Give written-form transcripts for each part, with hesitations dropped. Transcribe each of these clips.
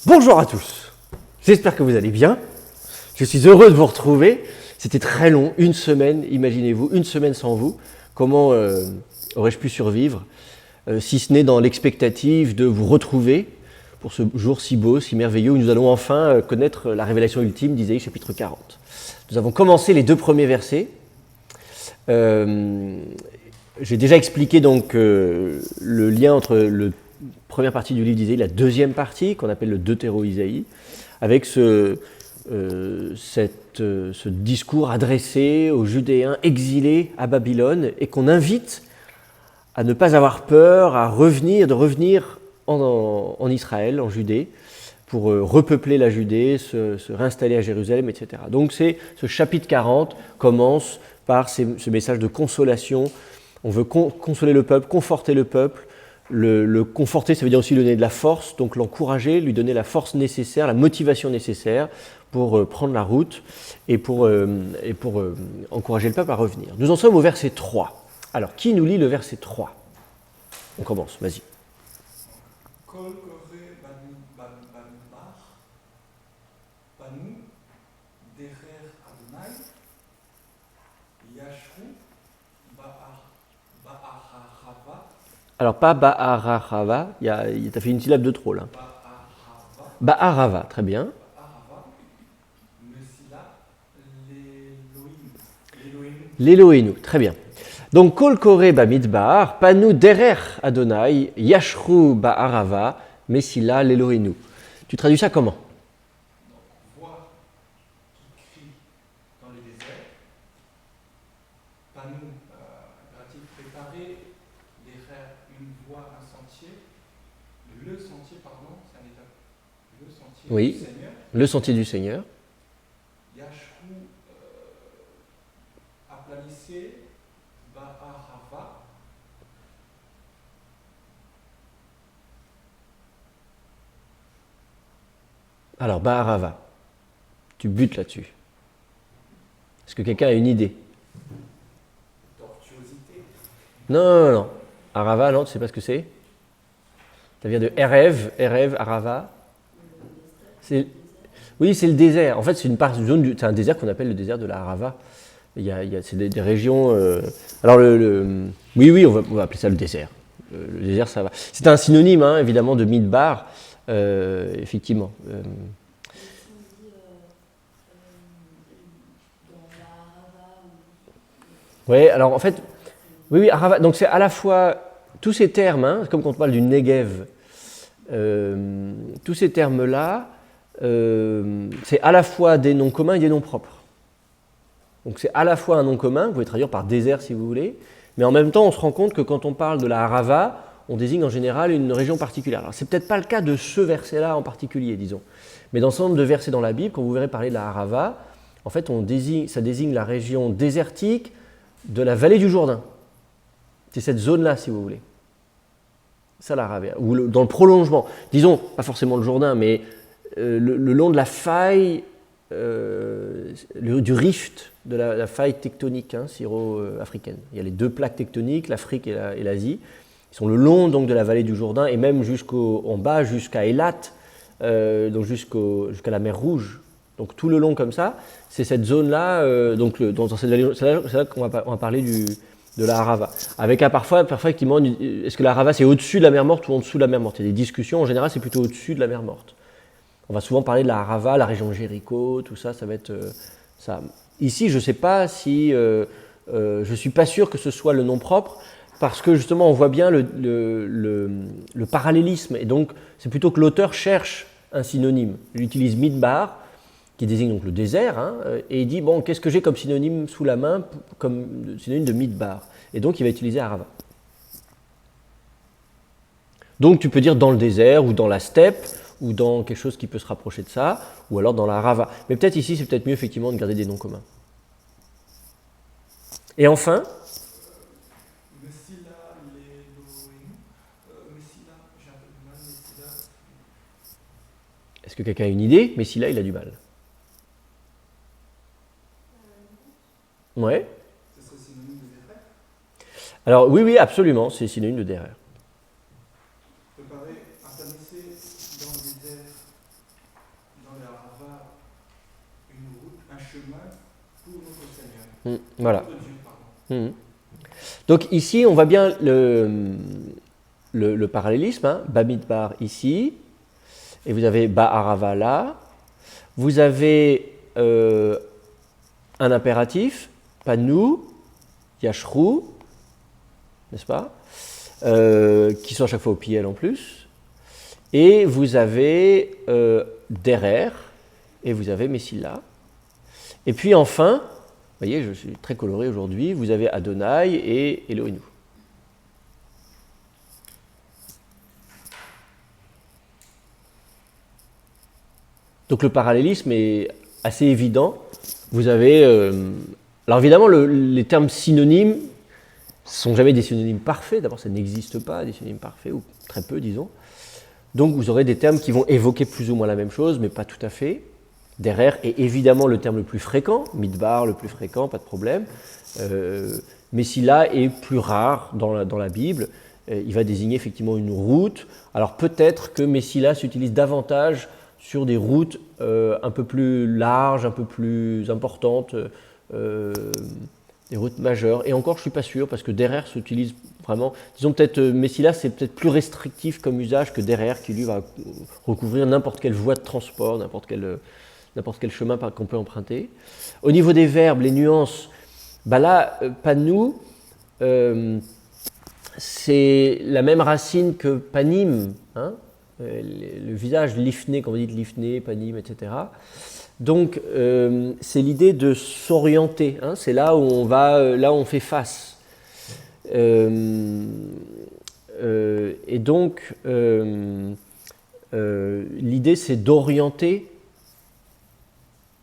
Bonjour à tous, j'espère que vous allez bien. Je suis heureux de vous retrouver. C'était très long, une semaine, imaginez-vous, une semaine sans vous. Comment aurais-je pu survivre, si ce n'est dans l'expectative de vous retrouver pour ce jour si beau, si merveilleux, où nous allons enfin connaître la révélation ultime d'Isaïe chapitre 40. Nous avons commencé les deux premiers versets. J'ai déjà expliqué donc le lien entre la première partie du livre d'Isaïe, la deuxième partie, qu'on appelle le Deutéro-Isaïe, avec ce discours adressé aux Judéens exilés à Babylone et qu'on invite à ne pas avoir peur, de revenir en Israël, en Judée, pour repeupler la Judée, se réinstaller à Jérusalem, etc. Donc ce chapitre 40 commence par ce message de consolation. On veut consoler le peuple, conforter le peuple. Le conforter, ça veut dire aussi lui donner de la force, donc l'encourager, lui donner la force nécessaire, la motivation nécessaire pour prendre la route et pour encourager le peuple à revenir. Nous en sommes au verset 3. Alors, qui nous lit le verset 3 ? On commence, vas-y. Alors, pas Ba'arachava, tu as fait une syllabe de trop là. Ba'arava, très bien. L'Elohénu, très bien. Donc, Kol Kore Bamidbar, Panu Derer Adonai, Yashru Ba'arava, Messila l'Elohénu. Tu traduis ça comment ? Voix qui crie dans le désert. Panu, impératif préparer, derrière une voie, un sentier. Le sentier, pardon, c'est un état. Le sentier oui, du Seigneur. Le sentier du Seigneur. Yashru, aplanissez, Ba'arava. Alors, Ba'arava, tu butes là-dessus. Est-ce que quelqu'un a une idée ? Tortuosité. Non. Arava, non, tu sais pas ce que c'est ? Ça vient de Erev, Arava. Oui, c'est le désert. En fait, c'est c'est un désert qu'on appelle le désert de la Arava. C'est des régions. Alors, oui, on va appeler ça le désert. Le désert, ça va. C'est un synonyme, hein, évidemment, de Midbar, effectivement. Oui, alors en fait, oui, Arava. Donc c'est à la fois tous ces termes, hein, comme quand on parle du Negev, tous ces termes-là, c'est à la fois des noms communs et des noms propres. Donc c'est à la fois un nom commun, vous pouvez traduire par désert si vous voulez, mais en même temps on se rend compte que quand on parle de la Arava, on désigne en général une région particulière. Alors c'est peut-être pas le cas de ce verset-là en particulier, disons, mais dans un certain nombre de versets dans la Bible, quand vous verrez parler de la Arava, en fait ça désigne la région désertique de la vallée du Jourdain. C'est cette zone-là si vous voulez. Ça l'Arava, ou dans le prolongement, disons, pas forcément le Jourdain, mais le long de la faille du rift, de la faille tectonique syro-africaine. Il y a les deux plaques tectoniques, l'Afrique et l'Asie. Ils sont le long donc, de la vallée du Jourdain et même en bas jusqu'à Eilat, donc jusqu'à la mer Rouge. Donc tout le long comme ça, c'est cette zone-là, dans cette vallée, c'est là qu'on va parler de la Arava. Avec parfois effectivement, est-ce que la Arava c'est au-dessus de la mer Morte ou en dessous de la mer Morte ? Il y a des discussions, en général c'est plutôt au-dessus de la mer Morte. On va souvent parler de la Arava, la région de Jéricho, tout ça, ça va être ça. Ici, je ne sais pas si, je ne suis pas sûr que ce soit le nom propre, parce que justement, on voit bien le parallélisme, et donc c'est plutôt que l'auteur cherche un synonyme. Il utilise Midbar, qui désigne donc le désert, et il dit, bon, qu'est-ce que j'ai comme synonyme sous la main, comme synonyme de Midbar ? Et donc, il va utiliser Arava. Donc, tu peux dire dans le désert, ou dans la steppe, ou dans quelque chose qui peut se rapprocher de ça, ou alors dans la Arava. Mais peut-être ici, c'est peut-être mieux effectivement de garder des noms communs. Et enfin, Messila l'Elohénu. Messila, j'ai un peu de mal, Messila. est-ce que quelqu'un a une idée ? Mais si là, il a du mal. Ouais. Ce serait synonyme de défaite. Alors oui, absolument, c'est synonyme de derrière. Préparer, aplanissez dans le désert dans le Arava une route, un chemin pour notre Seigneur. Voilà. Notre Dieu, pardon. Donc ici, on voit bien le parallélisme, hein. Bamidbar ici, et vous avez Ba'arava là. Vous avez un impératif, Panu, Yashru, n'est-ce pas, qui sont à chaque fois au piel en plus. Et vous avez Derer, et vous avez Messila. Et puis enfin, vous voyez, je suis très coloré aujourd'hui, vous avez Adonai et Elohenu. Donc le parallélisme est assez évident. Vous avez... alors évidemment, les termes synonymes ne sont jamais des synonymes parfaits. D'abord, ça n'existe pas, des synonymes parfaits, ou très peu, disons. Donc vous aurez des termes qui vont évoquer plus ou moins la même chose, mais pas tout à fait. Derer est évidemment le terme le plus fréquent, Midbar le plus fréquent, pas de problème. Messila est plus rare dans la Bible. Il va désigner effectivement une route. Alors peut-être que Messila s'utilise davantage sur des routes un peu plus larges, un peu plus importantes, des routes majeures. Et encore, je ne suis pas sûr, parce que Derer s'utilise vraiment... Disons peut-être, Messila, c'est peut-être plus restrictif comme usage que Derer, qui lui va recouvrir n'importe quelle voie de transport, n'importe quel chemin qu'on peut emprunter. Au niveau des verbes, les nuances, là, Panu, c'est la même racine que Panim, hein, le visage, lifné, quand vous dites lifné, panim, etc. Donc, c'est l'idée de s'orienter, hein, c'est là où on va, là où on fait face. Et donc, l'idée, c'est d'orienter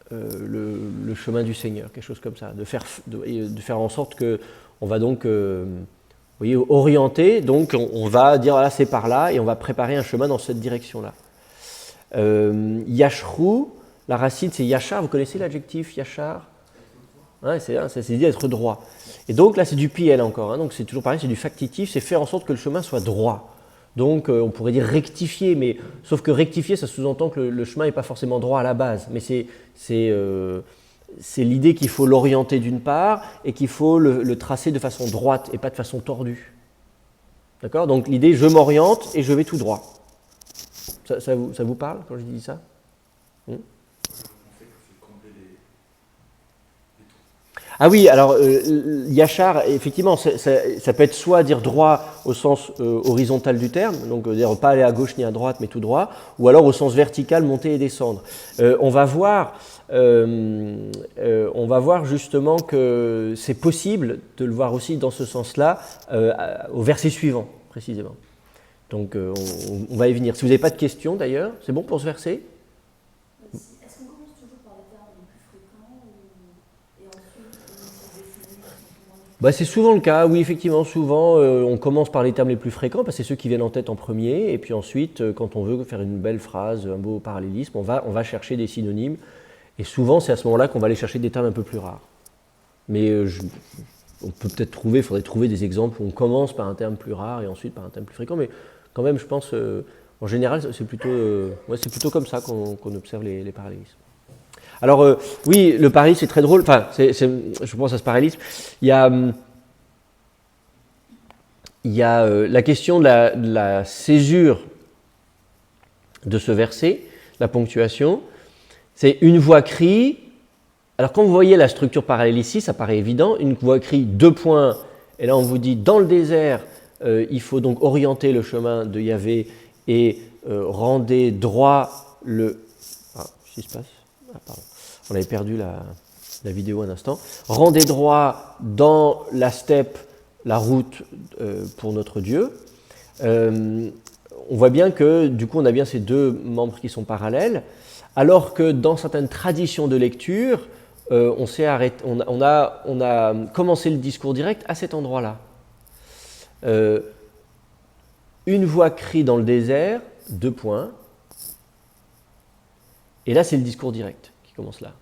le chemin du Seigneur, quelque chose comme ça, de faire en sorte que on va donc vous voyez, orienter, donc on va dire voilà, c'est par là et on va préparer un chemin dans cette direction-là. Yashru, la racine c'est yachar, vous connaissez l'adjectif yachar, hein, c'est dit être droit. Et donc là c'est du piel encore, hein, donc c'est toujours pareil, c'est du factitif, c'est faire en sorte que le chemin soit droit. Donc on pourrait dire rectifier, mais sauf que rectifier ça sous-entend que le chemin n'est pas forcément droit à la base, mais c'est l'idée qu'il faut l'orienter d'une part et qu'il faut le tracer de façon droite et pas de façon tordue. D'accord ? Donc l'idée, je m'oriente et je vais tout droit. Ça vous parle quand je dis ça ? Ah oui, alors yachar, effectivement, ça peut être soit dire droit au sens horizontal du terme, donc dire pas aller à gauche ni à droite mais tout droit, ou alors au sens vertical, monter et descendre. On va voir justement que c'est possible de le voir aussi dans ce sens-là au verset suivant, précisément. Donc on va y venir. Si vous n'avez pas de questions d'ailleurs, c'est bon pour ce verset ? Est-ce qu'on commence toujours par les termes les plus fréquents et ensuite on utilise des synonymes qui sont souvent... C'est souvent le cas, oui, effectivement. Souvent, on commence par les termes les plus fréquents, parce que c'est ceux qui viennent en tête en premier, et puis ensuite, quand on veut faire une belle phrase, un beau parallélisme, on va chercher des synonymes, et souvent, c'est à ce moment-là qu'on va aller chercher des termes un peu plus rares. Mais on peut peut-être il faudrait trouver des exemples où on commence par un terme plus rare et ensuite par un terme plus fréquent, mais quand même, je pense, en général, c'est plutôt comme ça qu'on observe les parallélismes. Alors, oui, le parallélisme, c'est très drôle. Enfin, je pense à ce parallélisme. Il y a la question de la césure de ce verset, la ponctuation. C'est une voix crie. Alors, quand vous voyez la structure parallèle ici, ça paraît évident. Une voix crie, 2 points. Et là, on vous dit, dans le désert, il faut donc orienter le chemin de Yahvé et rendez droit le... Ah, qu'est-ce qui se passe ? Ah, pardon. On avait perdu la vidéo un instant. Rendez droit dans la steppe, la route pour notre Dieu. On voit bien que du coup on a bien ces deux membres qui sont parallèles, alors que dans certaines traditions de lecture, on a commencé le discours direct à cet endroit-là. Une voix crie dans le désert, 2 points. Et là, c'est le discours direct qui commence là.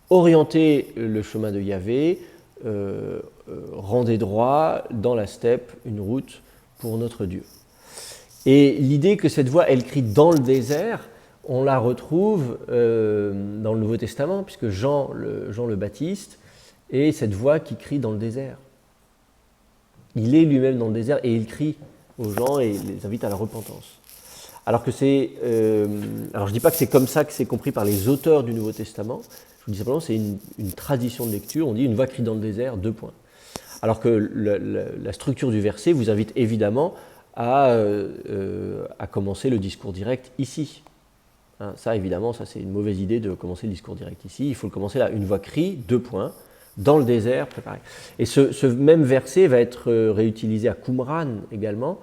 Orientez le chemin de Yahvé, rendez droit dans la steppe, une route pour notre Dieu. Et l'idée que cette voix, elle crie dans le désert, on la retrouve dans le Nouveau Testament, puisque Jean le Baptiste est cette voix qui crie dans le désert. Il est lui-même dans le désert et il crie aux gens et les invite à la repentance. Alors que alors je ne dis pas que c'est comme ça que c'est compris par les auteurs du Nouveau Testament, je vous dis simplement que c'est une tradition de lecture, on dit une voix crie dans le désert, 2 points. Alors que la structure du verset vous invite évidemment à commencer le discours direct ici. Hein, ça évidemment, ça c'est une mauvaise idée de commencer le discours direct ici, il faut le commencer là, une voix crie, 2 points, dans le désert, préparé. Et ce même verset va être réutilisé à Qumran également.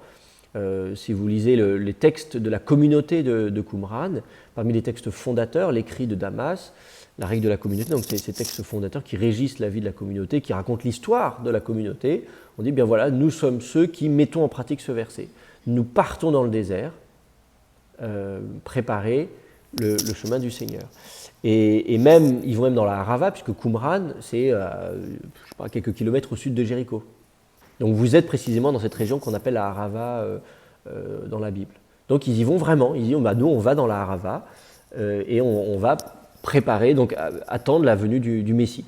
Si vous lisez les textes de la communauté de Qumran, parmi les textes fondateurs, l'écrit de Damas, la règle de la communauté, donc c'est ces textes fondateurs qui régissent la vie de la communauté, qui racontent l'histoire de la communauté. On dit, bien voilà, nous sommes ceux qui mettons en pratique ce verset. Nous partons dans le désert, préparer le chemin du Seigneur. Et même, ils vont même dans la Arava, puisque Qumran, c'est je sais pas, quelques kilomètres au sud de Jéricho. Donc vous êtes précisément dans cette région qu'on appelle la Arava dans la Bible. Donc ils y vont vraiment, ils disent, bah, nous on va dans la Arava et on va préparer, donc attendre la venue du Messie.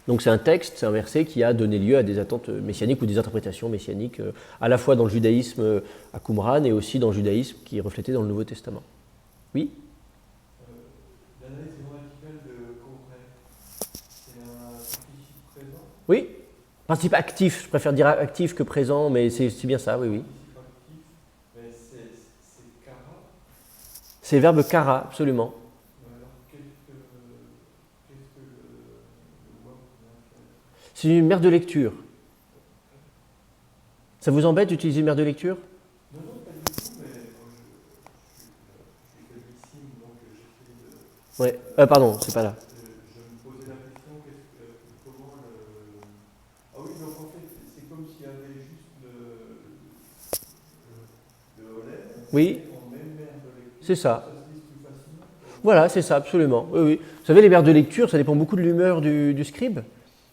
Donc c'est un texte, c'est un verset qui a donné lieu à des attentes messianiques ou des interprétations messianiques, à la fois dans le judaïsme à Qumran et aussi dans le judaïsme qui est reflété dans le Nouveau Testament. Oui ? L'analyse grammaticale de Corée, c'est un participe présent. Oui ? Participe actif, je préfère dire actif que présent, mais c'est bien ça, oui, oui. Participe actif, mais c'est kara. C'est le verbe kara, absolument. Alors qu'est-ce que le verbe vient faire? C'est une mère de lecture. Ça vous embête d'utiliser une mère de lecture ? Non, non, pas du tout, mais moi je suis félicime, donc j'essaie de. Ouais, pardon, c'est pas là. Je me posais la question, comment le. Ah oui, donc en fait, c'est comme s'il y avait juste le olé, Oui, en même mère de lecture. c'est ça. Ça se lit plus facilement. Voilà, c'est ça, absolument. Oui, oui. Vous savez, les mères de lecture, ça dépend beaucoup de l'humeur du scribe.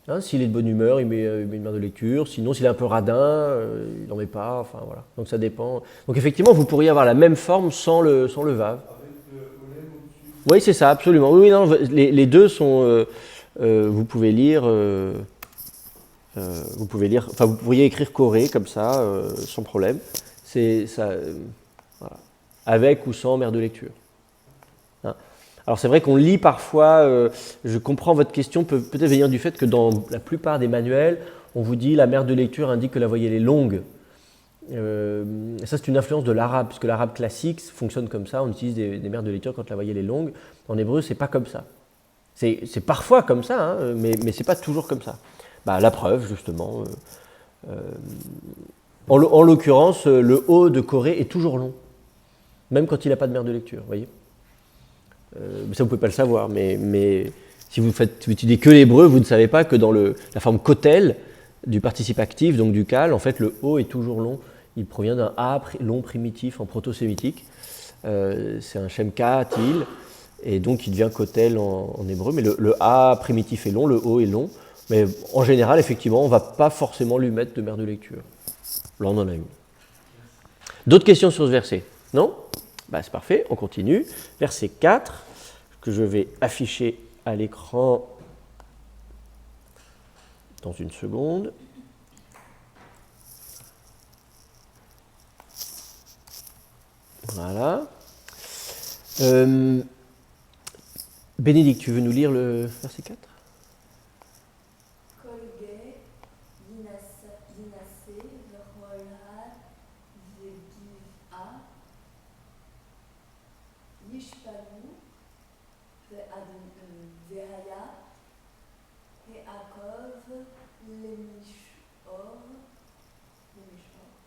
Hein, s'il est de bonne humeur, il met une mère de lecture. Sinon, s'il est un peu radin, il n'en met pas. Enfin, voilà. Donc ça dépend. Donc effectivement, vous pourriez avoir la même forme sans le vav. Avec le olé au-dessus. Oui, c'est ça, absolument. Oui, non, les deux sont. Vous pouvez lire. Enfin, vous pourriez écrire Corée comme ça, sans problème. C'est ça. Voilà. Avec ou sans mère de lecture. Hein. Alors c'est vrai qu'on lit parfois, je comprends votre question, peut-être venir du fait que dans la plupart des manuels, on vous dit la mère de lecture indique que la voyelle est longue. Ça c'est une influence de l'arabe, puisque l'arabe classique fonctionne comme ça, on utilise des mères de lecture quand la voyelle est longue. En hébreu, c'est pas comme ça. C'est parfois comme ça, hein, mais c'est pas toujours comme ça. Bah, la preuve, justement. En l'occurrence, le O de Corée est toujours long, même quand il n'a pas de mère de lecture, vous voyez. Ça, vous ne pouvez pas le savoir, mais si vous étudiez que l'hébreu, vous ne savez pas que dans la forme kotel du participe actif, donc du kal, en fait, le O est toujours long. Il provient d'un A long primitif en proto-sémitique. C'est un shem ka-til, et donc il devient kotel en hébreu. Mais le A primitif est long, le O est long. Mais en général, effectivement, on ne va pas forcément lui mettre de mère de lecture. Là, on en a une. D'autres questions sur ce verset? Non? Bah, c'est parfait, on continue. Verset 4, que je vais afficher à l'écran dans une seconde. Voilà. Bénédicte, tu veux nous lire le verset 4?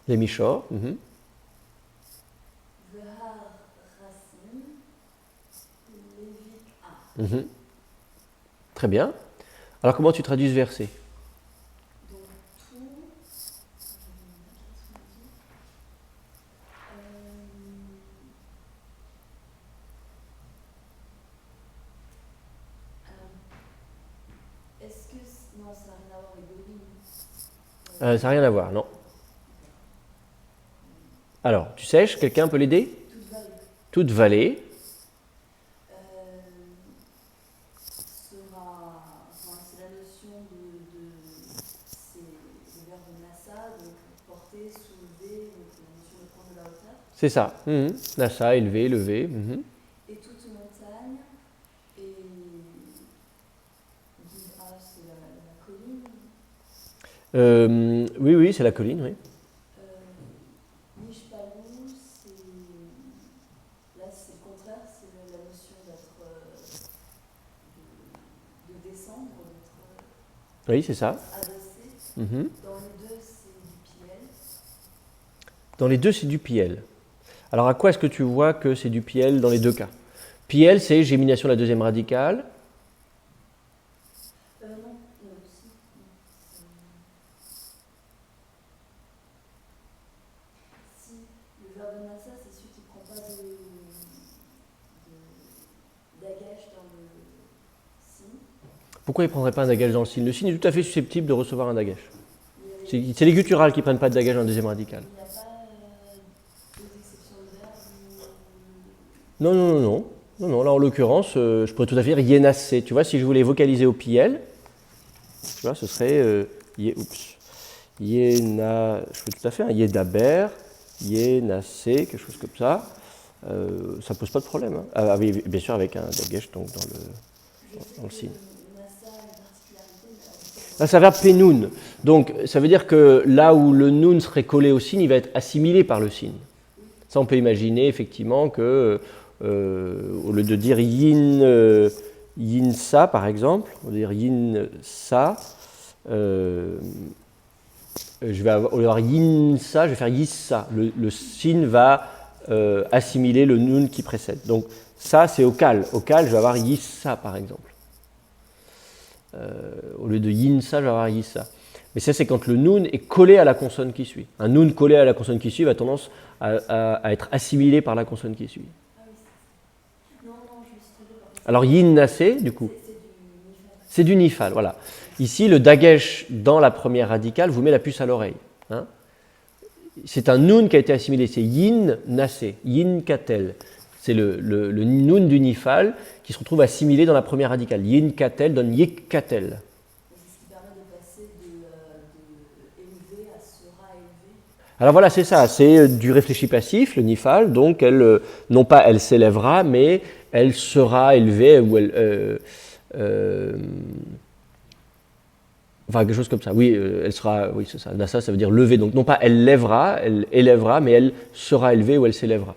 Les Mishor. Très bien. Alors comment tu traduis ce verset? Donc tout. Est-ce que. Non, ça n'a rien à voir avec Golim. Ça n'a rien à voir, non. Alors, tu sèches, quelqu'un peut l'aider? Toute vallée. Toute vallée. C'est la notion c'est le verbe nasa, donc porter, soulever, donc la notion de prendre de la hauteur. C'est ça. Nasa, élever, lever. Et toute montagne, et c'est la colline. Oui, c'est la colline, oui. Mishpalu, là c'est le contraire, c'est la notion d'être de descendre, d'être Oui, c'est ça. abaissé. Dans les deux, c'est du piel. Dans les deux, c'est du piel. Alors, à quoi est-ce que tu vois que c'est du piel dans les deux cas? Piel, c'est gémination de la deuxième radicale. Non, si le verbe nasa, c'est celui qui ne prend pas d'agage dans le signe. Pourquoi il ne prendrait pas un dagage dans le signe? Le signe est tout à fait susceptible de recevoir un dagage. C'est les gutturales qui ne prennent pas de dagage dans la deuxième radicale. Il n'y a pas deux exceptions de verbe. Non, là en l'occurrence, je pourrais tout à fait dire yénassé. Tu vois, si je voulais vocaliser au piel, tu vois, ce serait yéna, je peux tout à fait, un yédaber, yénassé, quelque chose comme ça. Ça pose pas de problème. Hein. Ah oui, bien sûr, avec un dagesh donc dans le signe. Là, c'est un verbe pénoun. Donc, ça veut dire que là où le noun serait collé au signe, il va être assimilé par le signe. Ça, on peut imaginer effectivement que, au lieu de dire yin sa, par exemple, on va dire yin sa, au lieu d'avoir yin sa, je vais faire yissa. Le signe va assimiler le noun qui précède. Donc, ça, c'est au cal. Au cal, je vais avoir yissa, par exemple. Au lieu de yin-sa, je vais avoir yissa. Mais ça, c'est quand le noun est collé à la consonne qui suit. Un noun collé à la consonne qui suit va tendance à être assimilé par la consonne qui suit. Alors yin-nasé, du coup, c'est du nifal. Voilà. Ici, le dagesh dans la première radicale vous met la puce à l'oreille. Hein. C'est un noun qui a été assimilé, c'est yin-nasé, yin-katel. C'est le noun du nifal qui se retrouve assimilé dans la première radicale. Yin katel donne yik katel. C'est ce qui permet de passer de élevé à sera élevé. Alors voilà, c'est ça, c'est du réfléchi passif, le nifal, donc elle, non pas elle s'élèvera, mais elle sera élevée, ou elle, enfin quelque chose comme ça. Oui, elle sera, oui c'est ça, nasa ça veut dire lever, donc non pas elle lèvera, elle élèvera, mais elle sera élevée ou elle s'élèvera.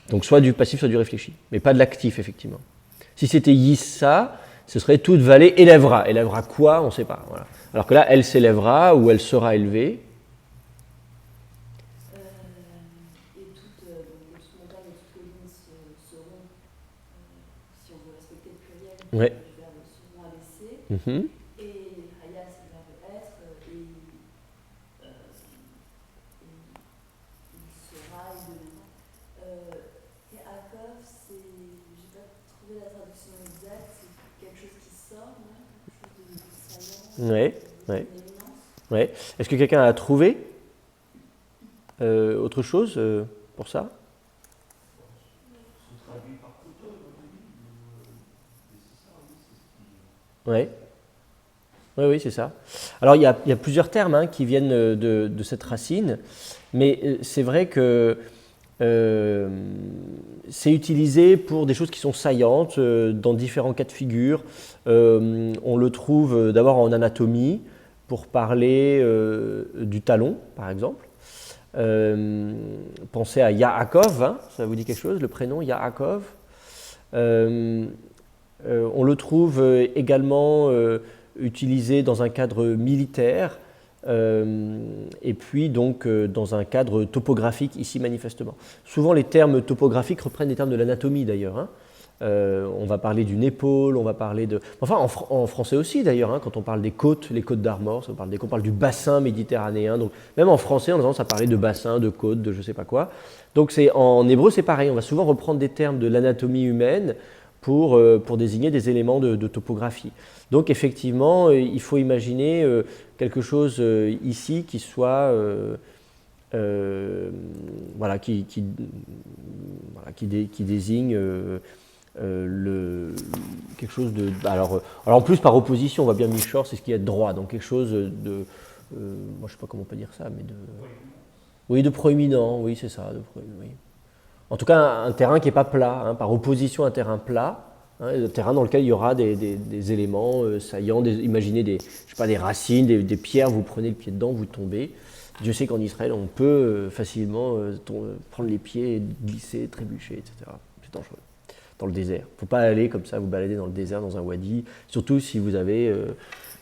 Donc soit du passif, soit du réfléchi, mais pas de l'actif, effectivement. Si c'était yissa, ce serait toute vallée élèvera. Élèvera quoi? On ne sait pas. Voilà. Alors que là, elle s'élèvera ou elle sera élevée. Et toute montagne et toute colline seront, si on veut respecter le pluriel, Ouais. le verbe seront abaissés. Et haya, c'est le verbe être, et il sera élevé. Et Akov, j'ai pas trouvé la traduction exacte, c'est quelque chose qui sort, quelque chose de saillant, Ouais. d'une éminence. Ouais. Est-ce que quelqu'un a trouvé autre chose pour ça? Ouais. Oui, c'est ça. Alors, il y a plusieurs termes hein, qui viennent de cette racine, mais c'est vrai que c'est utilisé pour des choses qui sont saillantes dans différents cas de figure. On le trouve d'abord en anatomie pour parler du talon, par exemple. Pensez à Yaakov, hein, ça vous dit quelque chose, le prénom Yaakov. On le trouve également utilisé dans un cadre militaire et puis donc dans un cadre topographique ici manifestement. Souvent les termes topographiques reprennent des termes de l'anatomie d'ailleurs. Hein. On va parler d'une épaule, on va parler de... Enfin en français aussi d'ailleurs, hein, quand on parle des côtes, les côtes d'Armor, on parle du bassin méditerranéen. Donc même en français on a tendance à parler de bassin, de côte, de je sais pas quoi. Donc en hébreu c'est pareil, on va souvent reprendre des termes de l'anatomie humaine pour désigner des éléments de topographie. Donc effectivement, il faut imaginer quelque chose ici qui soit voilà, qui désigne quelque chose de... Alors en plus, par opposition, on voit bien Michor, c'est ce qui est droit, donc quelque chose de... moi, je ne sais pas comment on peut dire ça, mais de... Oui, de proéminent, oui, c'est ça. Oui. En tout cas, un terrain qui n'est pas plat, hein, par opposition à un terrain plat, hein, un terrain dans lequel il y aura des éléments saillants, imaginez des racines, des pierres, vous prenez le pied dedans, vous tombez. Dieu sait qu'en Israël, on peut facilement prendre les pieds, glisser, trébucher, etc. C'est dangereux. Dans le désert. Il ne faut pas aller comme ça, vous balader dans le désert, dans un wadi, surtout si vous avez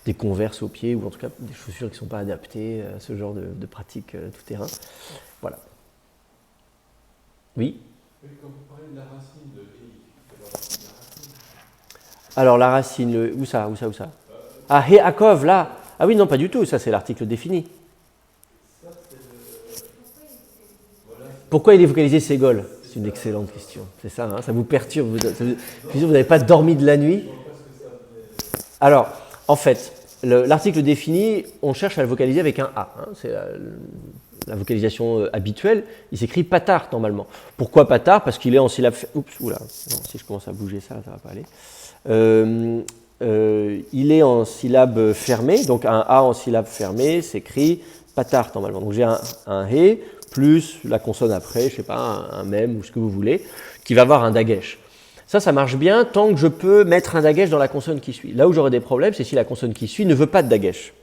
des converses aux pieds, ou en tout cas des chaussures qui ne sont pas adaptées à ce genre de pratique tout terrain. Voilà. Oui. Quand vous parlez de la racine de Alors la racine, où ça Ah, Heakov, là. Ah oui, non, pas du tout, ça c'est l'article défini. Pourquoi il est vocalisé Ségol? C'est une excellente question. C'est ça, hein, ça vous perturbe. Vous n'avez pas dormi de la nuit? Alors, en fait, l'article défini, on cherche à le vocaliser avec un A. Hein, c'est la vocalisation habituelle. Il s'écrit patar normalement. Pourquoi patar? Parce qu'il est en syllabe. Oups, oula. Non, si je commence à bouger ça, ça ne va pas aller. Il est en syllabe fermée, donc un A en syllabe fermée s'écrit patar normalement. Donc j'ai un He plus la consonne après, je ne sais pas, un mem ou ce que vous voulez, qui va avoir un dagesh. Ça marche bien tant que je peux mettre un dagesh dans la consonne qui suit. Là où j'aurai des problèmes, c'est si la consonne qui suit ne veut pas de dagesh.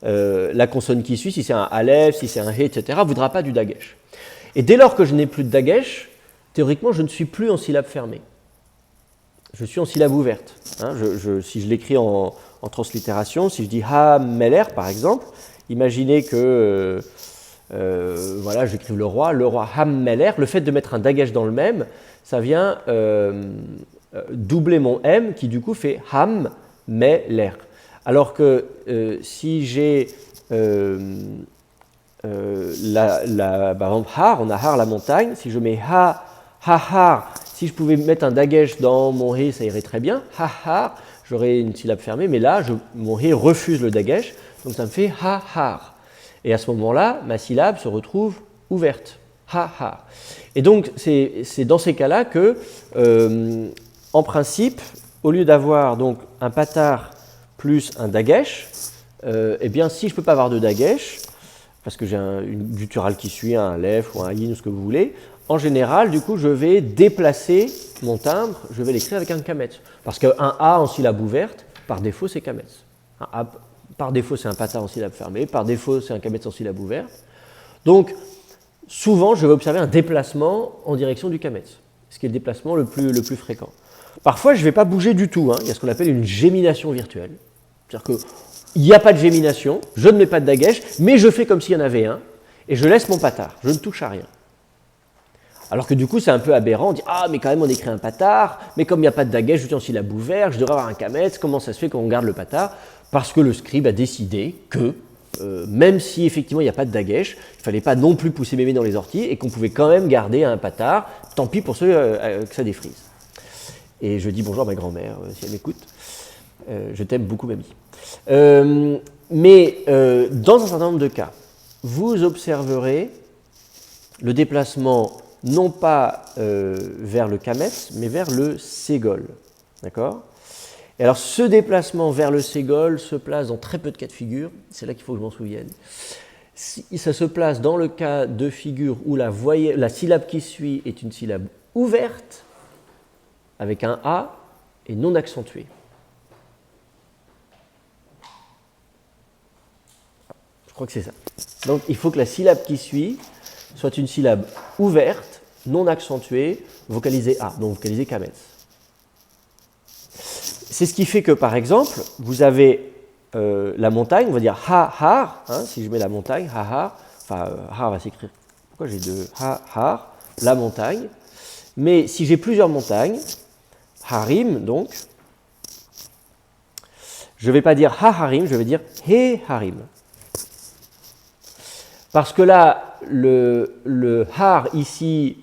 La consonne qui suit, si c'est un aleph, si c'est un he, etc., ne voudra pas du dagesh. Et dès lors que je n'ai plus de dagesh, théoriquement, je ne suis plus en syllabe fermée. Je suis en syllabe ouverte. Hein, si je l'écris en translittération, si je dis ha meler, par exemple, imaginez que... voilà, j'écrive le roi Hammeler, le fait de mettre un dagesh dans le même, ça vient doubler mon M qui du coup fait Hammeler. Alors que si j'ai par exemple Har, on a Har la montagne, si je mets Har, si je pouvais mettre un dagesh dans mon He, ça irait très bien, Har, j'aurais une syllabe fermée, mais là, mon He refuse le dagesh, donc ça me fait Har. Et à ce moment-là, ma syllabe se retrouve ouverte. Ha. Et donc, c'est dans ces cas-là que, en principe, au lieu d'avoir donc un patar plus un dagesh, eh bien, si je ne peux pas avoir de dagesh, parce que j'ai une gutturale qui suit, un aleph ou un ayin ou ce que vous voulez, en général, du coup, je vais déplacer mon timbre, je vais l'écrire avec un kametz. Parce qu'un A en syllabe ouverte, par défaut, c'est kametz. Un A, par défaut, c'est un patar en syllabe fermée. Par défaut, c'est un kametz en syllabe ouverte. Donc, souvent, je vais observer un déplacement en direction du kametz, ce qui est le déplacement le plus fréquent. Parfois, je ne vais pas bouger du tout. Hein. Il y a ce qu'on appelle une gémination virtuelle. C'est-à-dire qu'il n'y a pas de gémination, je ne mets pas de dagesh, mais je fais comme s'il y en avait un, et je laisse mon patar. Je ne touche à rien. Alors que du coup, c'est un peu aberrant. On dit « Ah, mais quand même, on écrit un patar, mais comme il n'y a pas de dagesh, je suis en syllabe ouverte, je devrais avoir un kametz. Comment ça se fait qu'on garde le patar ?» Parce que le scribe a décidé que, même si effectivement il n'y a pas de dagesh, il ne fallait pas non plus pousser mémé dans les orties et qu'on pouvait quand même garder un patar, tant pis pour ceux que ça défrise. Et je dis bonjour à ma grand-mère, si elle m'écoute. Je t'aime beaucoup, mamie. Mais dans un certain nombre de cas, vous observerez le déplacement non pas vers le kametz, mais vers le ségol. D'accord ? Et alors, ce déplacement vers le ségol se place dans très peu de cas de figure, c'est là qu'il faut que je m'en souvienne. Ça se place dans le cas de figure où la syllabe qui suit est une syllabe ouverte, avec un A, et non accentuée. Je crois que c'est ça. Donc, il faut que la syllabe qui suit soit une syllabe ouverte, non accentuée, vocalisée A, donc vocalisée kametz. C'est ce qui fait que, par exemple, vous avez la montagne, on va dire ha-har, hein, si je mets la montagne, ha-har, enfin, har va s'écrire, pourquoi j'ai deux ha-har, la montagne, mais si j'ai plusieurs montagnes, harim, donc, je ne vais pas dire ha-harim, je vais dire he-harim. Parce que là, le har ici,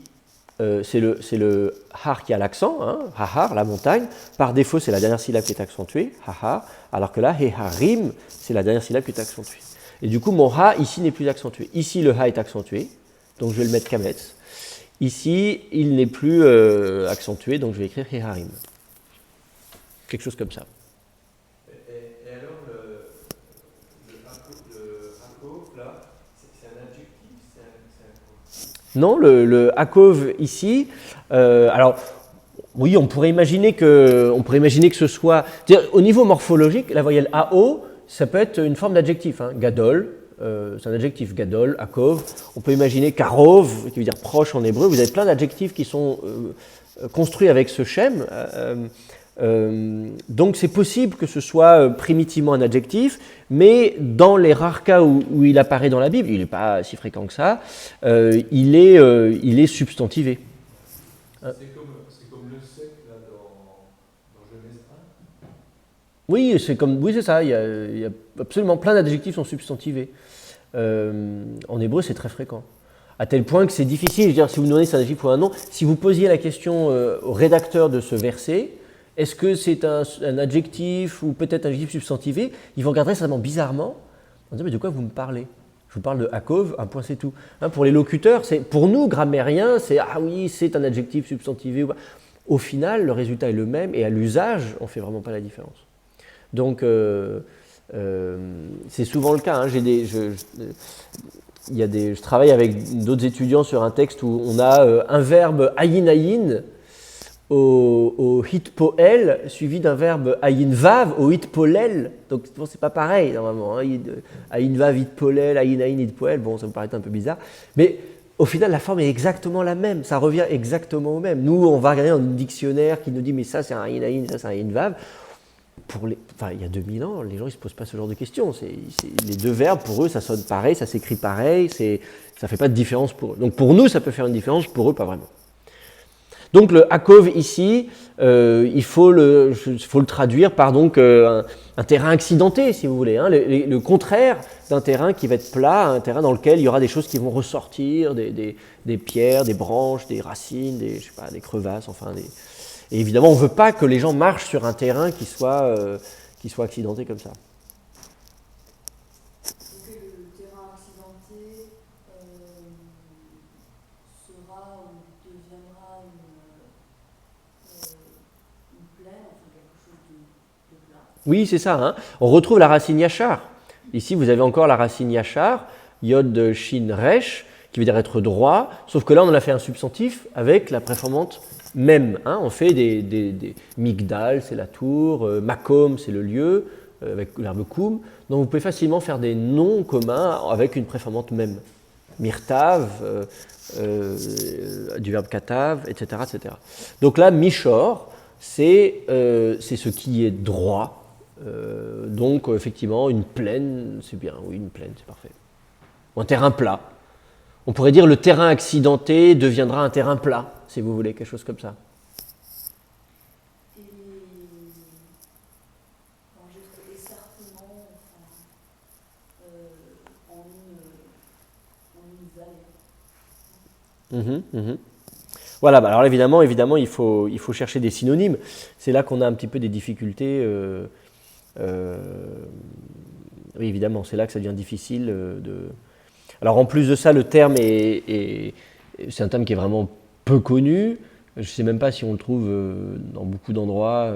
c'est le har qui a l'accent, hein, ha-har, la montagne. Par défaut, c'est la dernière syllabe qui est accentuée, ha-har, alors que là, he-harim, c'est la dernière syllabe qui est accentuée. Et du coup, mon ha ici n'est plus accentué. Ici, le ha est accentué, donc je vais le mettre kametz. Ici, il n'est plus accentué, donc je vais écrire hiharim. Quelque chose comme ça. Et alors, le hakov, là, c'est un adjectif, c'est un... Non, le hakov ici, alors oui, on pourrait imaginer que ce soit... Au niveau morphologique, la voyelle AO, ça peut être une forme d'adjectif. Hein. Gadol, c'est un adjectif, gadol, hakov. On peut imaginer karov, qui veut dire proche en hébreu. Vous avez plein d'adjectifs qui sont construits avec ce schème. Donc c'est possible que ce soit primitivement un adjectif, mais dans les rares cas où il apparaît dans la Bible, il n'est pas si fréquent que ça, il est substantivé. C'est comme le sec là, dans Genèse 1. Oui, c'est ça, il y a absolument plein d'adjectifs sont substantivés. En hébreu, c'est très fréquent. À tel point que c'est difficile, je veux dire, si vous me donnez un adjectif ou un nom, si vous posiez la question au rédacteur de ce verset, est-ce que c'est un adjectif ou peut-être un adjectif substantivé, il vous regarderait certainement bizarrement, en disant mais de quoi vous me parlez? Je vous parle de hakov, un point c'est tout. Hein, pour les locuteurs, pour nous grammairiens, c'est ah oui, c'est un adjectif substantivé. Au final, le résultat est le même et à l'usage, on ne fait vraiment pas la différence. Donc, c'est souvent le cas. Hein. Je travaille avec d'autres étudiants sur un texte où on a un verbe ayin au hitpoel suivi d'un verbe ayin vav au hitpolel. Donc bon, c'est pas pareil normalement. Hein. Ayin vav hitpolel, ayin hitpoel. Bon, ça me paraît un peu bizarre, mais au final la forme est exactement la même. Ça revient exactement au même. Nous, on va regarder dans un dictionnaire qui nous dit mais ça c'est un ayin, ça c'est un ayin vav. Il y a 2000 ans, les gens ne se posent pas ce genre de questions. Les deux verbes, pour eux, ça sonne pareil, ça s'écrit pareil, ça ne fait pas de différence pour eux. Donc pour nous, ça peut faire une différence, pour eux, pas vraiment. Donc le hakov ici, il faut le traduire par donc, un terrain accidenté, si vous voulez. Hein, le contraire d'un terrain qui va être plat, un terrain dans lequel il y aura des choses qui vont ressortir, des pierres, des branches, des racines, des crevasses, enfin Et évidemment, on ne veut pas que les gens marchent sur un terrain qui soit accidenté comme ça. Donc le terrain accidenté sera ou deviendra une plaine, enfin quelque chose de plat. Oui, c'est ça. Hein. On retrouve la racine yachar. Ici, vous avez encore la racine yachar, yod shin resh, qui veut dire être droit, sauf que là, on en a fait un substantif avec la préformante même. Hein. On fait des migdal, c'est la tour, makom, c'est le lieu, avec le verbe koum. Donc vous pouvez facilement faire des noms communs avec une préformante même. Mirtav, du verbe katav, etc., etc. Donc là, mishor, c'est ce qui est droit. Donc effectivement, une plaine, c'est bien, oui, une plaine, c'est parfait. Ou un terrain plat. On pourrait dire le terrain accidenté deviendra un terrain plat, si vous voulez, quelque chose comme ça. Et quand j'ai trouvé certainement en une vallée. Voilà, bah alors évidemment, il faut chercher des synonymes. C'est là qu'on a un petit peu des difficultés. Oui, évidemment, c'est là que ça devient difficile de... Alors en plus de ça, le terme c'est un terme qui est vraiment peu connu. Je ne sais même pas si on le trouve dans beaucoup d'endroits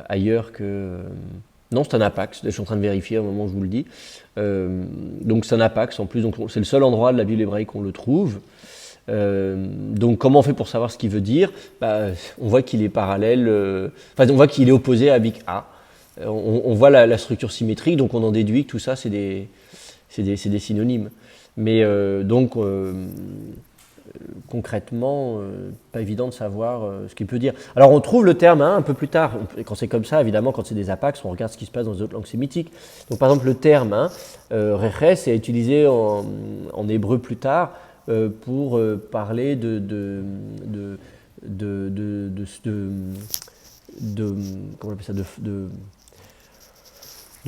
ailleurs que... Non, c'est un apax. Je suis en train de vérifier au moment où je vous le dis. Donc c'est un apax en plus. Donc c'est le seul endroit de la Bible hébraïque où on le trouve. Donc comment on fait pour savoir ce qu'il veut dire? On voit qu'il est parallèle. On voit qu'il est opposé à Bik A. On voit la structure symétrique, donc on en déduit que tout ça c'est des synonymes. Mais concrètement, pas évident de savoir ce qu'il peut dire. Alors on trouve le terme un peu plus tard, quand c'est comme ça, évidemment, quand c'est des apax, on regarde ce qui se passe dans les autres langues sémitiques. Donc par exemple, le terme reches est utilisé en hébreu plus tard pour parler de comment on appelle ça, de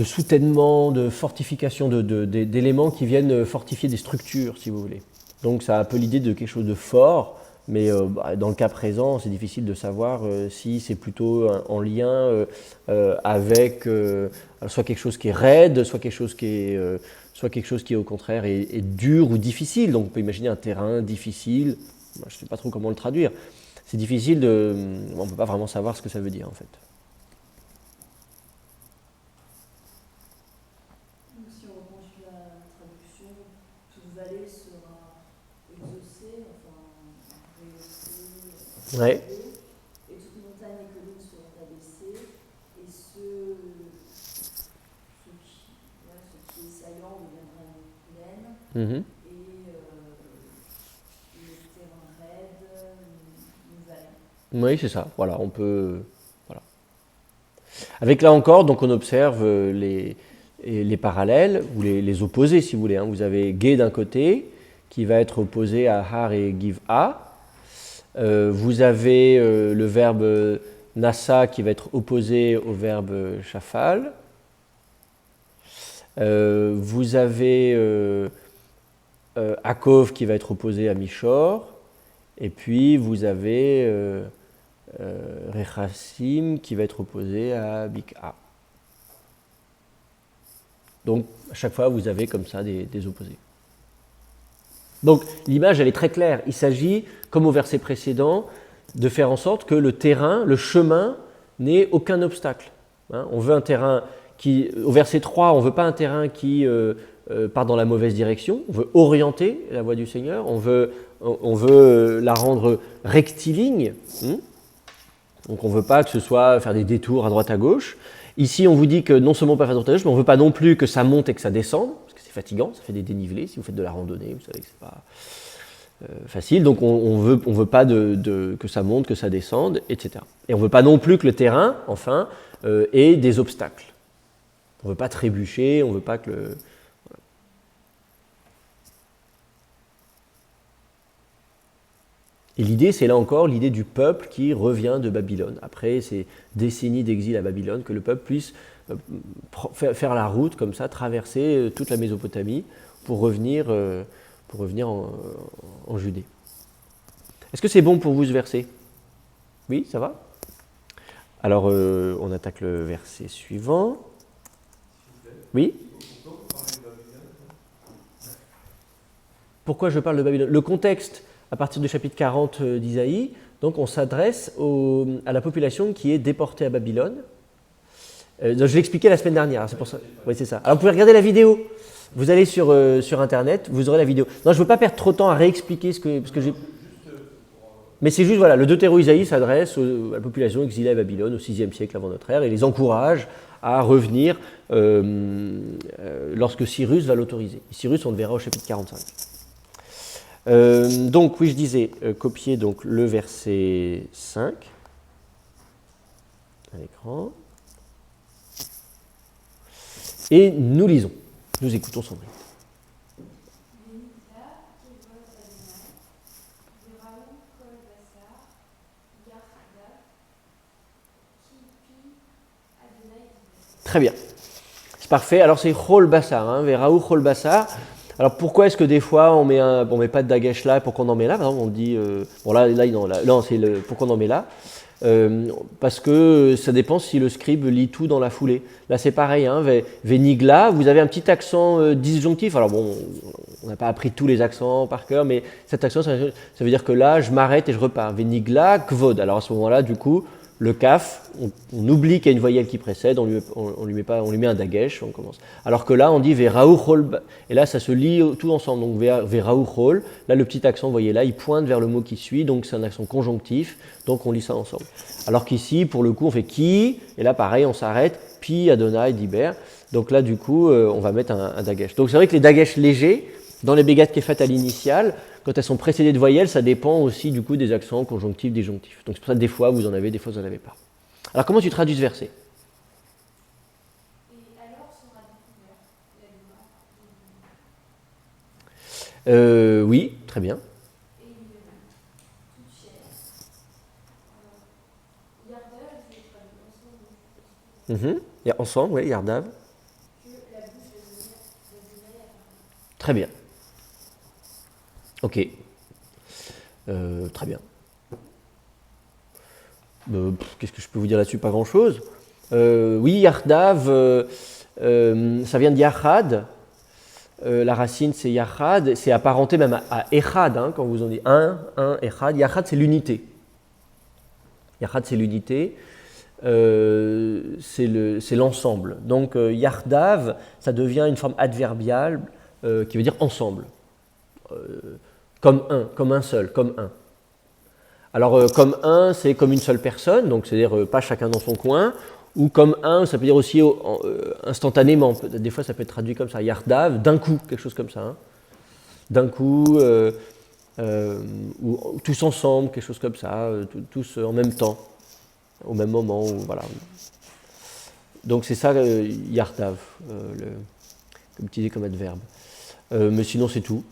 soutènement, de fortification, d'éléments qui viennent fortifier des structures, si vous voulez. Donc ça a un peu l'idée de quelque chose de fort, Mais dans le cas présent, c'est difficile de savoir si c'est plutôt en lien avec soit quelque chose qui est raide, soit quelque chose qui est au contraire est dur ou difficile. Donc on peut imaginer un terrain difficile. Moi, je ne sais pas trop comment le traduire. C'est difficile on ne peut pas vraiment savoir ce que ça veut dire en fait. Donc, si on reprend la traduction, toute vallée sera exaucée, enfin rehaussée, Ouais. et toute montagne et colline seront abaissées, et ce qui est saillant deviendra une plaine, Mhm. et le terrain raide, une vallée. Oui, c'est ça. Voilà, on peut. Voilà. Avec là encore, donc on observe les parallèles ou les opposés, si vous voulez. Hein. Vous avez Gé d'un côté, qui va être opposé à Har et Give-A. Vous avez le verbe Nasa qui va être opposé au verbe Shafal. Vous avez Akov qui va être opposé à Mishor. Et puis vous avez Rechassim qui va être opposé à Bik'a. Donc à chaque fois vous avez comme ça des opposés. Donc l'image elle est très claire. Il s'agit, comme au verset précédent, de faire en sorte que le terrain, le chemin, n'ait aucun obstacle. Hein, on veut un terrain qui, au verset 3, on ne veut pas un terrain qui part dans la mauvaise direction. On veut orienter la voie du Seigneur. On veut la rendre rectiligne. Donc on ne veut pas que ce soit faire des détours à droite à gauche. Ici, on vous dit que non seulement pas faire de droite à gauche, mais on ne veut pas non plus que ça monte et que ça descende, parce que c'est fatigant, ça fait des dénivelés. Si vous faites de la randonnée, vous savez que c'est pas facile. Donc on veut pas que ça monte, que ça descende, etc. Et on ne veut pas non plus que le terrain, enfin, ait des obstacles. On ne veut pas trébucher, on ne veut pas que le... Et l'idée, c'est là encore l'idée du peuple qui revient de Babylone. Après ces décennies d'exil à Babylone, que le peuple puisse faire la route comme ça, traverser toute la Mésopotamie pour revenir en Judée. Est-ce que c'est bon pour vous ce verset? Oui, ça va? Alors, on attaque le verset suivant. Oui? Pourquoi je parle de Babylone? Le contexte, à partir du chapitre 40 d'Isaïe, donc on s'adresse à la population qui est déportée à Babylone. Je l'ai expliqué la semaine dernière, c'est pour ça. Oui, c'est ça. Alors vous pouvez regarder la vidéo. Vous allez sur Internet, vous aurez la vidéo. Non, je ne veux pas perdre trop de temps à réexpliquer ce que j'ai... Mais c'est juste, voilà, le Deutéro-Isaïe s'adresse à la population exilée à Babylone au VIe siècle avant notre ère et les encourage à revenir lorsque Cyrus va l'autoriser. Cyrus, on le verra au chapitre 45. Donc, oui, je disais, copier donc, le verset 5 à l'écran. Et nous lisons, nous écoutons son rythme. Très bien, c'est parfait. Alors c'est Chol Bassar, Veraou Chol Bassar. Alors pourquoi est-ce que des fois on met pas de dagesh là, pourquoi on en met là? Par exemple, on dit, bon là non, c'est le pourquoi on en met là. Parce que ça dépend si le scribe lit tout dans la foulée. Là c'est pareil, Venigla, vous avez un petit accent disjonctif. Alors bon, on n'a pas appris tous les accents par cœur, mais cet accent ça veut dire que là je m'arrête et je repars. Venigla, Kvod. Alors à ce moment-là, du coup, le kaf, on oublie qu'il y a une voyelle qui précède, on lui met un dagesh, on commence. Alors que là, on dit Veraou Chol, et là ça se lit tout ensemble. Donc Veraou Chol, là le petit accent, vous voyez là, il pointe vers le mot qui suit, donc c'est un accent conjonctif, donc on lit ça ensemble. Alors qu'ici, pour le coup, on fait qui, et là pareil, on s'arrête, pi, Adonai, Diber. Donc là, du coup, on va mettre un dagesh. Donc c'est vrai que les dagesh légers, dans les bégates kefat à l'initiale, quand elles sont précédées de voyelles, ça dépend aussi du coup des accents conjonctifs, disjonctifs. Donc c'est pour ça que des fois vous en avez, des fois vous n'en avez pas. Alors comment tu traduis ce verset? Et alors sera découvert Oui, très bien. et toute chair. Yardav, je l'ai traduit ensemble. Et ensemble, oui, Yardav. Que la bouche de Zénaï. Très bien. Ok. Très bien. Qu'est-ce que je peux vous dire là-dessus? Pas grand-chose. Oui, Yardav, ça vient de Yachad. La racine, c'est Yachad. C'est apparenté même à Echad, hein, quand vous en dites un, Echad. Yachad, c'est l'unité. Yachad, c'est l'unité. C'est l'ensemble. Donc, Yardav, ça devient une forme adverbiale qui veut dire ensemble. Comme un seul, comme un. Alors, comme un, c'est comme une seule personne, donc c'est-à-dire pas chacun dans son coin, ou comme un, ça peut dire aussi instantanément. Des fois, ça peut être traduit comme ça, Yardav, d'un coup, quelque chose comme ça. Hein. D'un coup, ou tous ensemble, quelque chose comme ça, tous en même temps, au même moment, ou, voilà. Donc c'est ça, Yardav, comme utilisé comme adverbe. Mais sinon, c'est tout.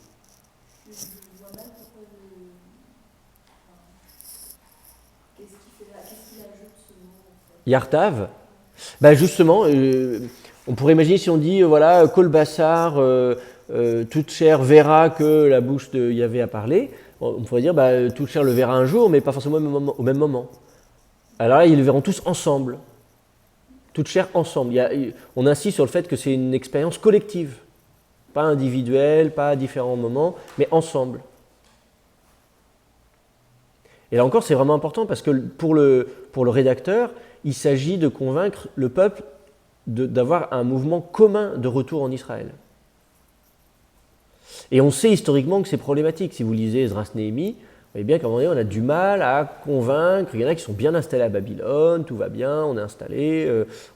Yardav, ben justement, on pourrait imaginer si on dit, voilà, Kol Bassar, toute chair verra que la bouche de Yahvé a parlé, on pourrait dire, toute chair le verra un jour, mais pas forcément au même moment. Alors là, ils le verront tous ensemble. Toute chair ensemble. On insiste sur le fait que c'est une expérience collective, pas individuelle, pas à différents moments, mais ensemble. Et là encore, c'est vraiment important parce que pour le rédacteur, il s'agit de convaincre le peuple d'avoir un mouvement commun de retour en Israël. Et on sait historiquement que c'est problématique. Si vous lisez Esdras Néhémie, vous voyez bien qu'à un moment donné, on a du mal à convaincre. Il y en a qui sont bien installés à Babylone, tout va bien, on est installé,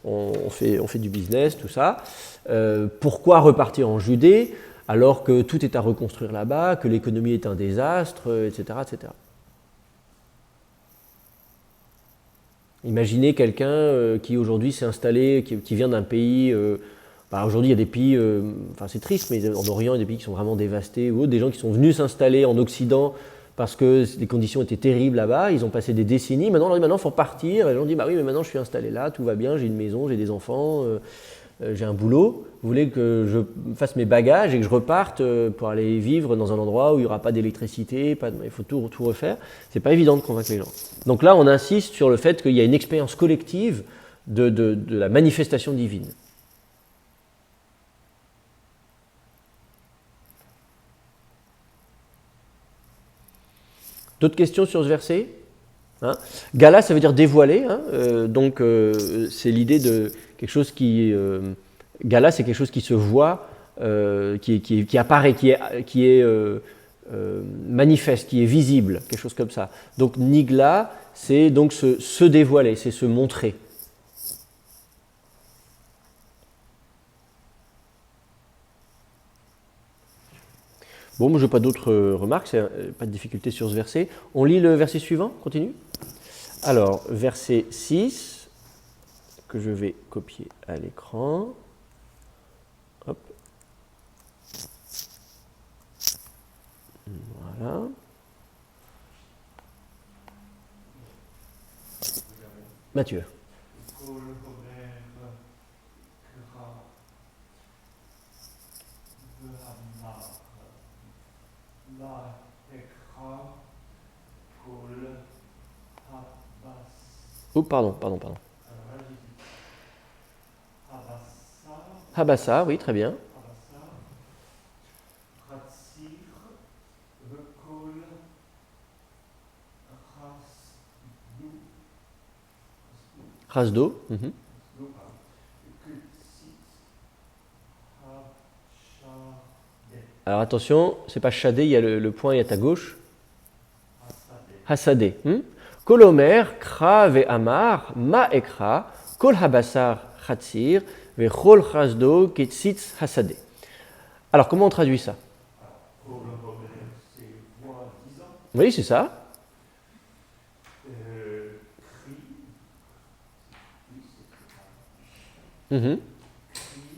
on fait du business, tout ça. Pourquoi repartir en Judée alors que tout est à reconstruire là-bas, que l'économie est un désastre, etc., etc. Imaginez quelqu'un qui aujourd'hui s'est installé, qui vient d'un pays. Aujourd'hui, il y a des pays, c'est triste, mais en Orient, il y a des pays qui sont vraiment dévastés, ou autres, des gens qui sont venus s'installer en Occident parce que les conditions étaient terribles là-bas, ils ont passé des décennies, maintenant on leur dit maintenant il faut partir, et les gens disent oui, mais maintenant je suis installé là, tout va bien, j'ai une maison, j'ai des enfants, j'ai un boulot, vous voulez que je fasse mes bagages et que je reparte pour aller vivre dans un endroit où il n'y aura pas d'électricité, il faut tout refaire. C'est pas évident de convaincre les gens. Donc là, on insiste sur le fait qu'il y a une expérience collective de la manifestation divine. D'autres questions sur ce verset? Hein? Gala, ça veut dire dévoiler, hein, donc c'est l'idée de quelque chose qui... Gala, c'est quelque chose qui se voit, qui apparaît, qui est manifeste, qui est visible, quelque chose comme ça. Donc Nigla, c'est donc se dévoiler, c'est se montrer. Bon, moi je n'ai pas d'autres remarques, pas de difficulté sur ce verset. On lit le verset suivant, continue. Alors, verset 6, que je vais copier à l'écran. Hop. Voilà. Mathieu. Oh, pardon. Habassa, oui, très bien. Rasdo. Alors attention, c'est pas Shadé, il y a le point est à ta gauche. Hasadé. Kolomer, Kra ve Amar, Ma Ekra, Kol Habassar Chatzir, ve Chol Chasdo, Ketzitz Hasadé. Alors comment on traduit ça? Oui, c'est ça.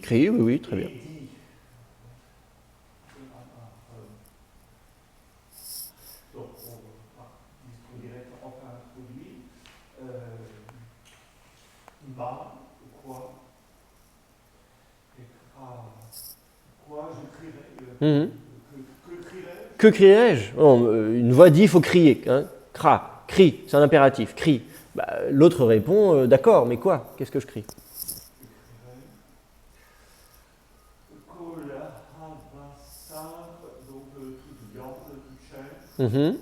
Cri, oui, très bien. que crierai-je? Non, une voix dit il faut crier. Hein. Cra, crie, c'est un impératif, crie. Bah, l'autre répond d'accord, mais quoi? Qu'est-ce que je crie? Donc toute viande, toute chair. Mhm.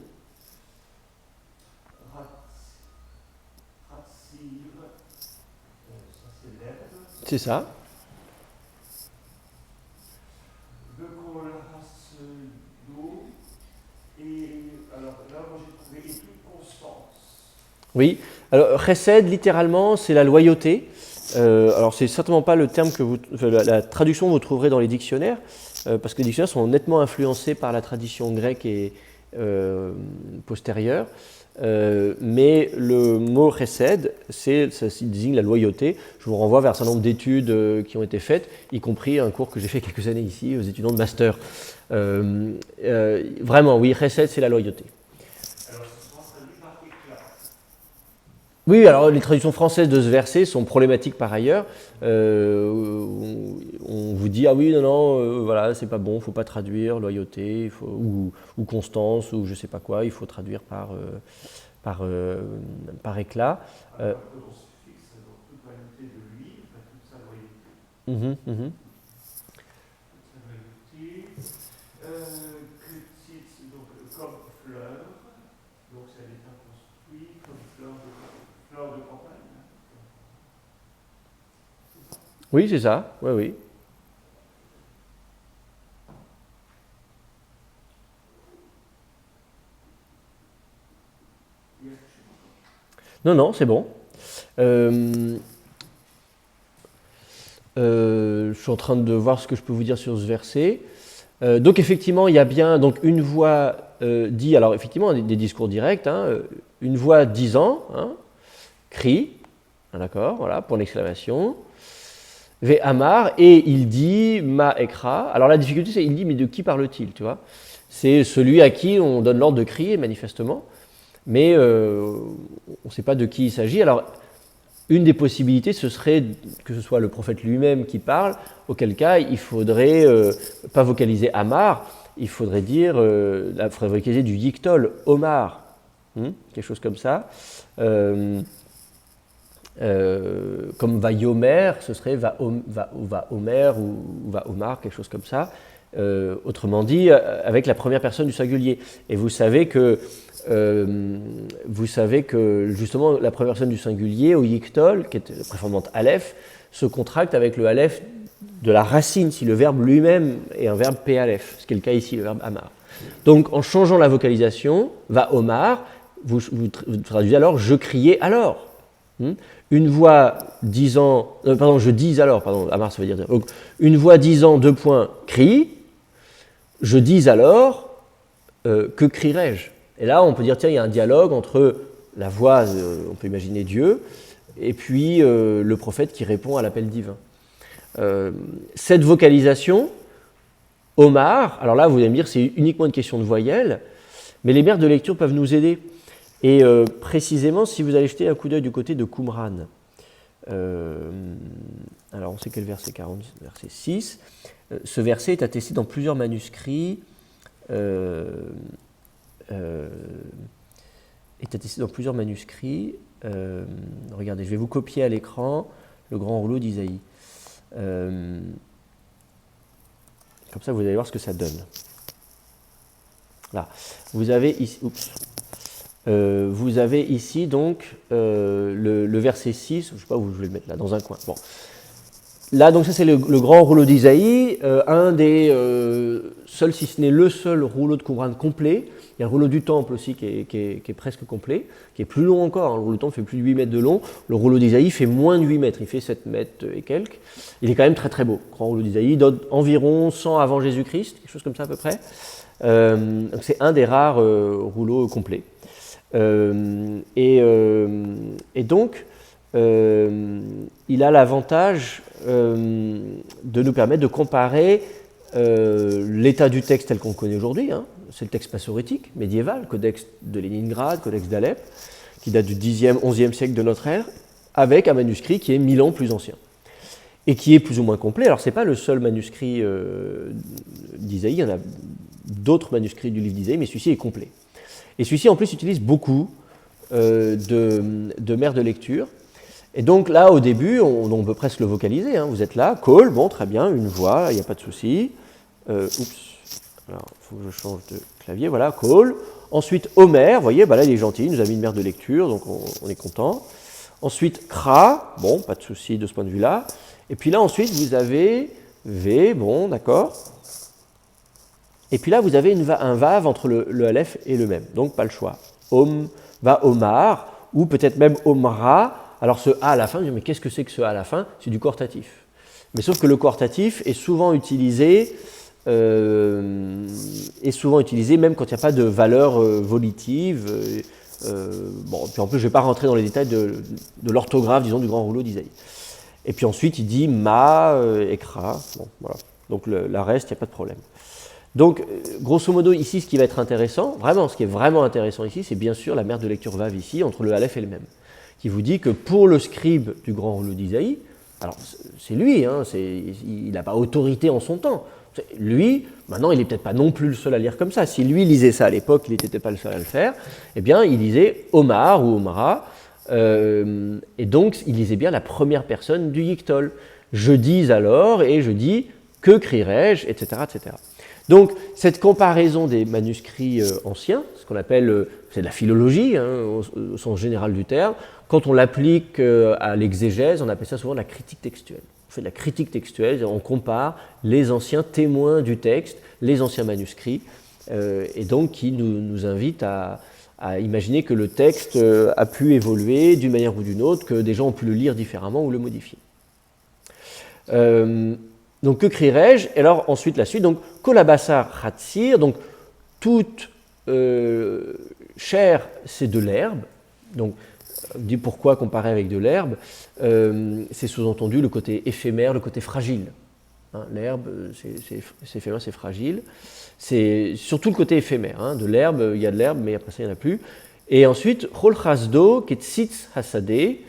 Ça c'est l'herbe. C'est ça. Et alors là, moi j'ai trouvé et toute constance. Oui. Alors, chesed, littéralement, c'est la loyauté. Alors, c'est certainement pas le terme que la traduction que vous trouverez dans les dictionnaires, parce que les dictionnaires sont nettement influencés par la tradition grecque et postérieure. Mais le mot chesed, ça désigne la loyauté. Je vous renvoie vers un certain nombre d'études qui ont été faites, y compris un cours que j'ai fait quelques années ici aux étudiants de master. Vraiment, oui, chesed, c'est la loyauté. Alors, ce sera traduit par éclat. Oui, alors les traductions françaises de ce verset sont problématiques par ailleurs. On vous dit ah oui, non, voilà, c'est pas bon, il faut pas traduire loyauté, ou constance, ou je sais pas quoi, il faut traduire par éclat. Alors on se fixe dans toute vanité de lui, toute sa loyauté. Donc comme fleur, donc c'est l'état construit comme fleur de campagne. Oui, c'est ça, oui, oui. Non, c'est bon. Je suis en train de voir ce que je peux vous dire sur ce verset. Donc effectivement, il y a bien donc une voix dit, alors effectivement des discours directs, hein, une voix disant, hein, crie, hein, d'accord, voilà, pour l'exclamation, ve amar, et il dit ma ekra. Alors la difficulté c'est il dit mais de qui parle-t-il, tu vois? C'est celui à qui on donne l'ordre de crier manifestement, mais on ne sait pas de qui il s'agit. Alors une des possibilités, ce serait que ce soit le prophète lui-même qui parle, auquel cas il faudrait pas vocaliser Amar, il faudrait dire, il faudrait vocaliser du Yiktol, Omar, quelque chose comme ça. Comme va Yomer, ce serait va Omer ou va Omar, quelque chose comme ça. Autrement dit, avec la première personne du singulier. Et vous savez que justement la première personne du singulier au Yiktol, qui est la préformante Aleph, se contracte avec le Aleph de la racine, si le verbe lui-même est un verbe P-Aleph, ce qui est le cas ici, le verbe Amar. Donc en changeant la vocalisation, va Omar, vous traduisez alors je criais alors. Une voix disant, je dis alors, Amar ça veut dire. Donc, une voix disant deux points crie, je dis alors, que crierai-je? Et là, on peut dire, tiens, il y a un dialogue entre la voix, on peut imaginer Dieu, et puis le prophète qui répond à l'appel divin. Cette vocalisation, Omar, alors là, vous allez me dire, c'est uniquement une question de voyelle, mais les mères de lecture peuvent nous aider. Et précisément, si vous allez jeter un coup d'œil du côté de Qumran, alors on sait quel verset 40, verset 6, ce verset est attesté dans plusieurs manuscrits, regardez, je vais vous copier à l'écran le grand rouleau d'Isaïe. Comme ça, vous allez voir ce que ça donne. Là, vous avez ici, donc le verset 6, je ne sais pas où je vais le mettre là, dans un coin. Bon. Là, donc ça c'est le grand rouleau d'Isaïe, un des seuls, si ce n'est le seul rouleau de Qumran complet. Il y a le rouleau du temple aussi qui est presque complet, qui est plus long encore. Le rouleau du temple fait plus de 8 mètres de long. Le rouleau d'Isaïe fait moins de 8 mètres, il fait 7 mètres et quelques. Il est quand même très très beau. Le grand rouleau d'Isaïe donne environ 100 avant Jésus-Christ, quelque chose comme ça à peu près. Donc c'est un des rares rouleaux complets. Et donc, il a l'avantage de nous permettre de comparer l'état du texte tel qu'on le connaît aujourd'hui, hein, c'est le texte massorétique, médiéval, codex de Léningrad, codex d'Alep, qui date du 10e, 11e siècle de notre ère, avec un manuscrit qui est 1000 ans plus ancien, et qui est plus ou moins complet. Alors, ce n'est pas le seul manuscrit d'Isaïe, il y en a d'autres manuscrits du livre d'Isaïe, mais celui-ci est complet. Et celui-ci, en plus, utilise beaucoup de mères de lecture. Et donc là, au début, on peut presque le vocaliser. Hein. Vous êtes là, call, bon, très bien, une voix, il n'y a pas de souci. Oups, alors il faut que je change de clavier, voilà, call. Ensuite, Homer, vous voyez, bah là il est gentil, il nous a mis une mère de lecture, donc on est content. Ensuite, Kra, bon, pas de souci de ce point de vue-là. Et puis là, ensuite, vous avez V, bon, d'accord. Et puis là, vous avez un Vav entre le Aleph et le Mem, donc pas le choix. Om va Omar, ou peut-être même Omra. Alors ce A à la fin, je dis, mais qu'est-ce que c'est que ce A à la fin? C'est du coortatif. Mais sauf que le coortatif est souvent utilisé même quand il n'y a pas de valeur volitive. Bon, puis en plus, je ne vais pas rentrer dans les détails de l'orthographe, disons, du grand rouleau d'Isaïe. Et puis ensuite, il dit ma, ekra. Bon, voilà. Donc la reste, il n'y a pas de problème. Donc, grosso modo, ici, ce qui va être intéressant, vraiment, ce qui est vraiment intéressant ici, c'est bien sûr la mère de lecture Vav ici, entre le Aleph et le Mem, qui vous dit que pour le scribe du grand rouleau d'Isaïe, alors c'est lui, hein, il n'a pas autorité en son temps. Lui, maintenant, il n'est peut-être pas non plus le seul à lire comme ça. Si lui lisait ça à l'époque, il n'était pas le seul à le faire, eh bien, il lisait Omar ou Omara, et donc il lisait bien la première personne du Yiktol. Je dis alors, et je dis, que crierai-je, etc., etc. Donc, cette comparaison des manuscrits anciens, ce qu'on appelle, c'est de la philologie, hein, au sens général du terme, quand on l'applique à l'exégèse, on appelle ça souvent la critique textuelle. On fait de la critique textuelle, on compare les anciens témoins du texte, les anciens manuscrits, et donc qui nous invite à imaginer que le texte a pu évoluer d'une manière ou d'une autre, que des gens ont pu le lire différemment ou le modifier. Donc, que crierai-je? Et alors, ensuite, la suite, donc, Kolabassa Hatsir, donc, toute chair, c'est de l'herbe. Donc, dit pourquoi comparer avec de l'herbe, c'est sous-entendu le côté éphémère, le côté fragile. Hein, l'herbe, c'est éphémère, c'est fragile. C'est surtout le côté éphémère. Hein, de l'herbe, il y a de l'herbe, mais après ça, il n'y en a plus. Et ensuite, Chol Chasdo, Ketsitz Hasadeh,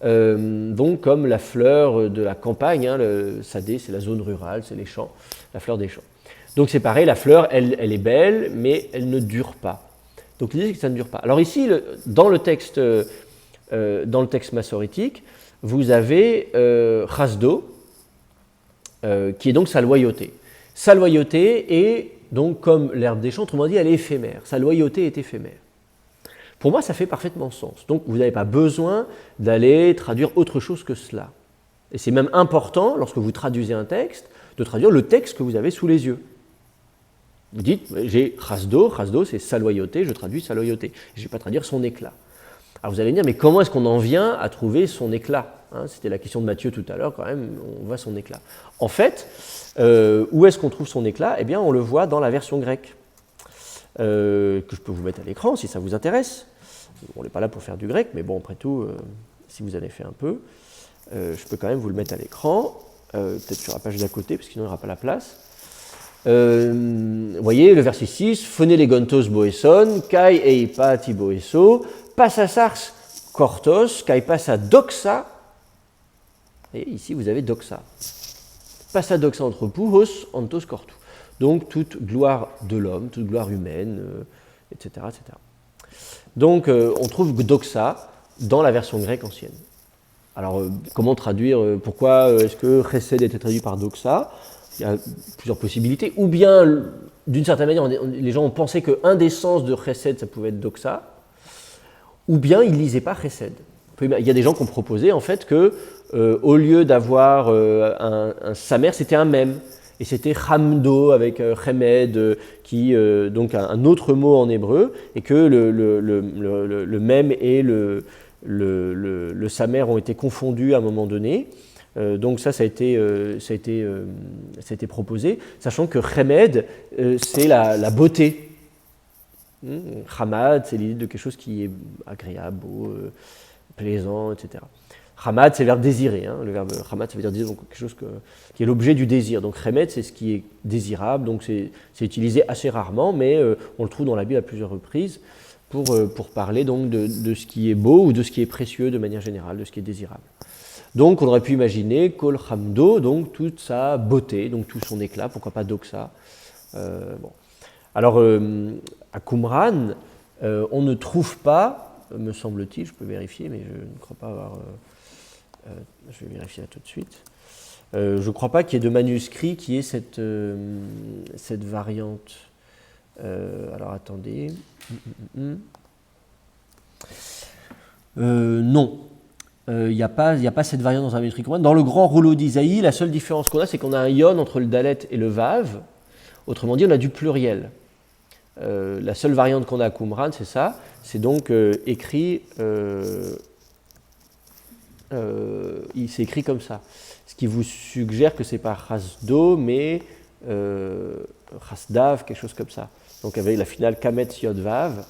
donc comme la fleur de la campagne, hein, le sadé, c'est la zone rurale, c'est les champs, la fleur des champs. Donc c'est pareil, la fleur, elle est belle, mais elle ne dure pas. Donc l'idée, c'est que ça ne dure pas. Alors ici, dans le texte massorétique, vous avez Chasdo, qui est donc sa loyauté. Sa loyauté est donc comme l'herbe des champs, autrement dit, elle est éphémère. Sa loyauté est éphémère. Pour moi, ça fait parfaitement sens. Donc, vous n'avez pas besoin d'aller traduire autre chose que cela. Et c'est même important, lorsque vous traduisez un texte, de traduire le texte que vous avez sous les yeux. Vous dites, j'ai Chasdo, c'est sa loyauté, je traduis sa loyauté. Je ne vais pas traduire son éclat. Alors, vous allez me dire, mais comment est-ce qu'on en vient à trouver son éclat? Hein, c'était la question de Matthieu tout à l'heure, quand même, on voit son éclat. En fait, où est-ce qu'on trouve son éclat? Eh bien, on le voit dans la version grecque, que je peux vous mettre à l'écran si ça vous intéresse. On n'est pas là pour faire du grec, mais bon, après tout, si vous avez fait un peu, je peux quand même vous le mettre à l'écran, peut-être sur la page d'à côté, parce que sinon il n'y aura pas la place. Vous voyez, le verset 6, Phonelegontos boeson, kai eipa ti boeso, passasars kortos, kai passa doxa, et ici vous avez doxa. Passa doxa entre puhos, antos kortu. Donc toute gloire de l'homme, toute gloire humaine, etc., etc. Donc, on trouve doxa dans la version grecque ancienne. Alors, comment traduire? Pourquoi est-ce que chesed était traduit par doxa? Il y a plusieurs possibilités. Ou bien, d'une certaine manière, les gens ont pensé qu'un des sens de chesed, ça pouvait être doxa. Ou bien, ils ne lisaient pas chesed. Il y a des gens qui ont proposé, en fait, que au lieu d'avoir un samer, c'était un mem. Et c'était Hamdo avec Chemed, qui donc un autre mot en hébreu, et que le mem et le samer ont été confondus à un moment donné. Donc ça a été proposé, sachant que Chemed, c'est la beauté. Hamad, c'est l'idée de quelque chose qui est agréable, beau, plaisant, etc. Hamad, c'est le verbe désirer. Hein. Le verbe Hamad, ça veut dire donc quelque chose qui est l'objet du désir. Donc Chemed, c'est ce qui est désirable. Donc c'est utilisé assez rarement, mais on le trouve dans la Bible à plusieurs reprises pour parler donc de ce qui est beau ou de ce qui est précieux de manière générale, de ce qui est désirable. Donc on aurait pu imaginer Kol Hamdo, donc toute sa beauté, donc tout son éclat, pourquoi pas Doxa. Bon. Alors, à Qumran, on ne trouve pas, me semble-t-il, je peux vérifier, mais je ne crois pas avoir... je vais vérifier là tout de suite. Je ne crois pas qu'il y ait de manuscrit qui ait cette variante. Alors, attendez. Non. Il n'y a pas cette variante dans un manuscrit Qumran. Dans le grand rouleau d'Isaïe, la seule différence qu'on a, c'est qu'on a un yon entre le dalet et le vav. Autrement dit, on a du pluriel. La seule variante qu'on a à Qumran, c'est ça. C'est donc écrit... c'est écrit comme ça. Ce qui vous suggère que c'est pas Chasdo, mais Chasdav, quelque chose comme ça. Donc avec la finale Kametz Yod Vav.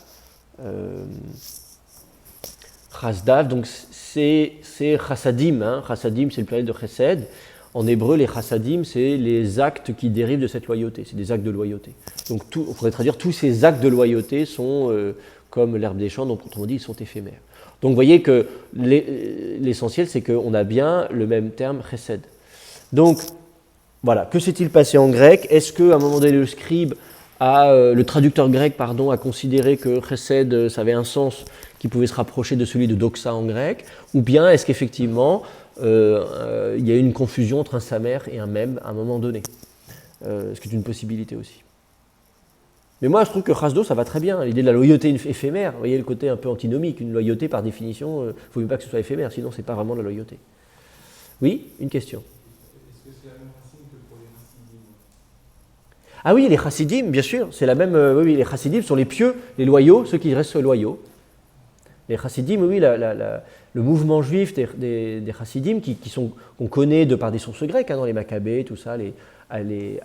Chasdav, donc c'est Chassadim. Hein. Chassadim, c'est le pluriel de Chesed. En hébreu, les Chassadim, c'est les actes qui dérivent de cette loyauté. C'est des actes de loyauté. Donc on pourrait traduire tous ces actes de loyauté sont comme l'herbe des champs, donc autrement dit, ils sont éphémères. Donc vous voyez que l'essentiel, c'est qu'on a bien le même terme chesed. Donc voilà, que s'est-il passé en grec? Est-ce qu'à un moment donné, le traducteur grec a considéré que chesed, ça avait un sens qui pouvait se rapprocher de celui de doxa en grec? Ou bien est-ce qu'effectivement, il y a eu une confusion entre un samer et un mem à un moment donné? Ce qui est une possibilité aussi. Mais moi, je trouve que chasdo, ça va très bien. L'idée de la loyauté éphémère, vous voyez le côté un peu antinomique. Une loyauté, par définition, il ne faut même pas que ce soit éphémère, sinon ce n'est pas vraiment de la loyauté. Oui, une question. Est-ce que c'est la même racine que pour les chassidim? Ah oui, les chassidim, bien sûr, c'est la même. Oui, les chassidim sont les pieux, les loyaux, ceux qui restent loyaux. Les chassidim, oui, le mouvement juif des chassidim, qu'on connaît de par des sources grecques, hein, dans les Maccabées, tout ça, les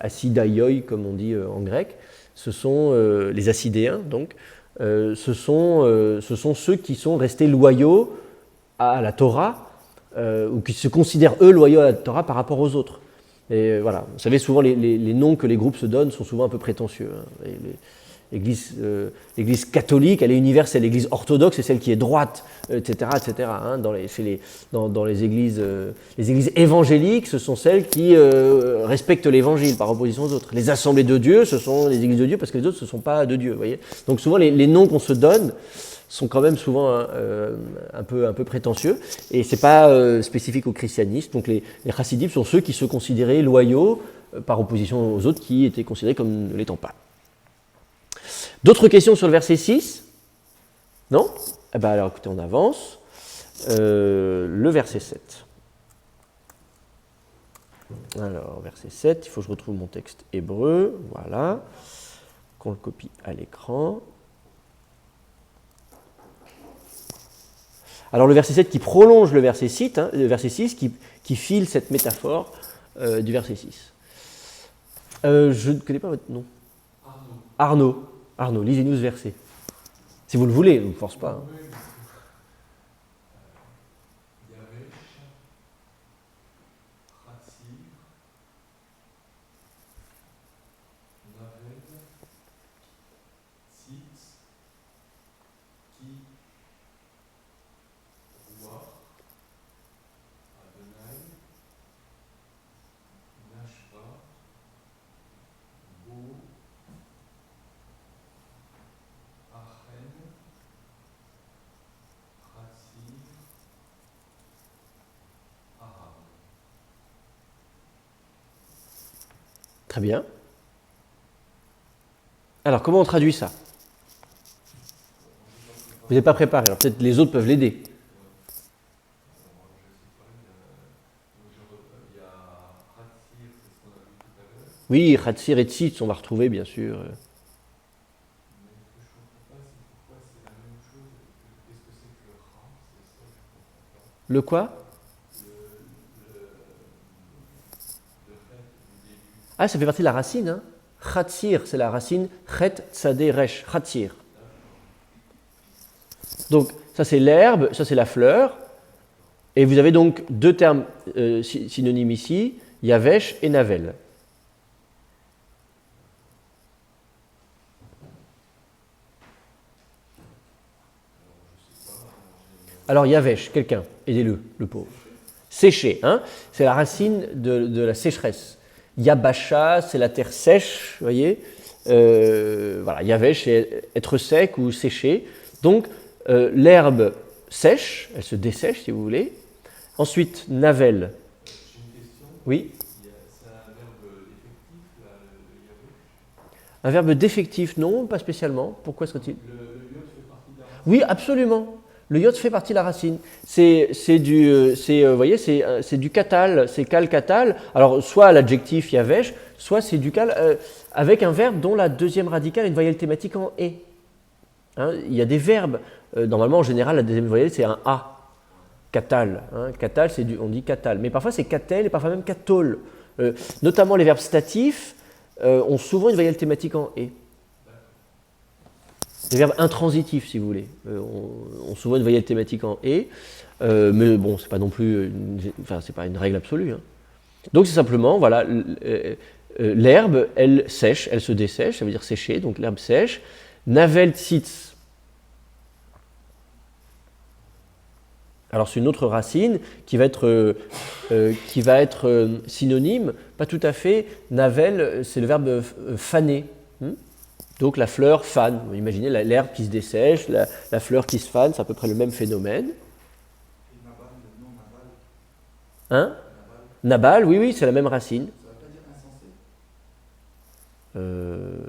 Asidaioi, comme on dit en grec. Ce sont les Assidéens, donc, ce sont ceux qui sont restés loyaux à la Torah, ou qui se considèrent eux loyaux à la Torah par rapport aux autres. Et voilà, vous savez, souvent les noms que les groupes se donnent sont souvent un peu prétentieux. Hein. L'Église catholique, elle est universelle. L'Église orthodoxe, c'est celle qui est droite, etc., etc. Hein. Dans les églises évangéliques, ce sont celles qui respectent l'Évangile par opposition aux autres. Les assemblées de Dieu, ce sont les églises de Dieu parce que les autres, ce ne sont pas de Dieu. Vous voyez. Donc souvent, les noms qu'on se donne sont quand même souvent un peu prétentieux. Et ce n'est pas spécifique au christianisme. Donc les chassidim sont ceux qui se considéraient loyaux par opposition aux autres qui étaient considérés comme ne l'étant pas. D'autres questions sur le verset 6? Non? Eh bien alors écoutez, on avance. Le verset 7. Alors, verset 7, il faut que je retrouve mon texte hébreu. Voilà. Qu'on le copie à l'écran. Alors le verset 7 qui prolonge le verset 6, le verset 6 qui file cette métaphore du verset 6. Je ne connais pas votre nom. Arnaud, lisez-nous ce verset. Si vous le voulez, je ne vous force pas. Hein. Très bien. Alors, comment on traduit ça? Vous n'êtes pas préparé, alors peut-être les autres peuvent l'aider. Oui, Khatsir et Tzitz, on va retrouver, bien sûr. Le quoi? Ah, ça fait partie de la racine. Hein. Khatsir, c'est la racine Chet Tzadé Resh. Khatsir. Donc, ça c'est l'herbe, ça c'est la fleur. Et vous avez donc deux termes synonymes ici, Yavesh et Navel. Alors, Yavesh, quelqu'un, aidez-le, le pauvre. Sécher, hein, c'est la racine de la sécheresse. Yabasha, c'est la terre sèche, vous voyez. Voilà, yavesh, c'est être sec ou séché. Donc, l'herbe sèche, elle se dessèche si vous voulez. Ensuite, navel. J'ai une question. Oui. C'est un verbe effectif, là, le yavesh. Un verbe défectif, non, pas spécialement. Pourquoi serait-il? Le yod fait partie de la racine. Oui, absolument. Le yod fait partie de la racine. C'est du katal, c'est kal-katal. Alors, soit l'adjectif yavesh, soit c'est du kal avec un verbe dont la deuxième radicale est une voyelle thématique en et. Hein, il y a des verbes, normalement en général la deuxième voyelle c'est un a. Katal. Hein. Katal, on dit katal. Mais parfois c'est katel et parfois même katol. Notamment les verbes statifs ont souvent une voyelle thématique en et. Les verbes intransitifs, si vous voulez, ont souvent une voyelle thématique en et. Mais bon, c'est pas non plus, c'est pas une règle absolue. Hein. Donc c'est simplement, voilà, l'herbe, elle sèche, elle se dessèche, ça veut dire sécher, donc l'herbe sèche. Navel tzitz. Alors c'est une autre racine qui va être synonyme, pas tout à fait. Navel, c'est le verbe faner. Donc la fleur fane. Vous imaginez l'herbe qui se dessèche, la fleur qui se fane, c'est à peu près le même phénomène. Et Nabal, le nom Nabal. Hein? Nabal, oui, c'est la même racine. Ça ne veut pas dire insensé. Euh...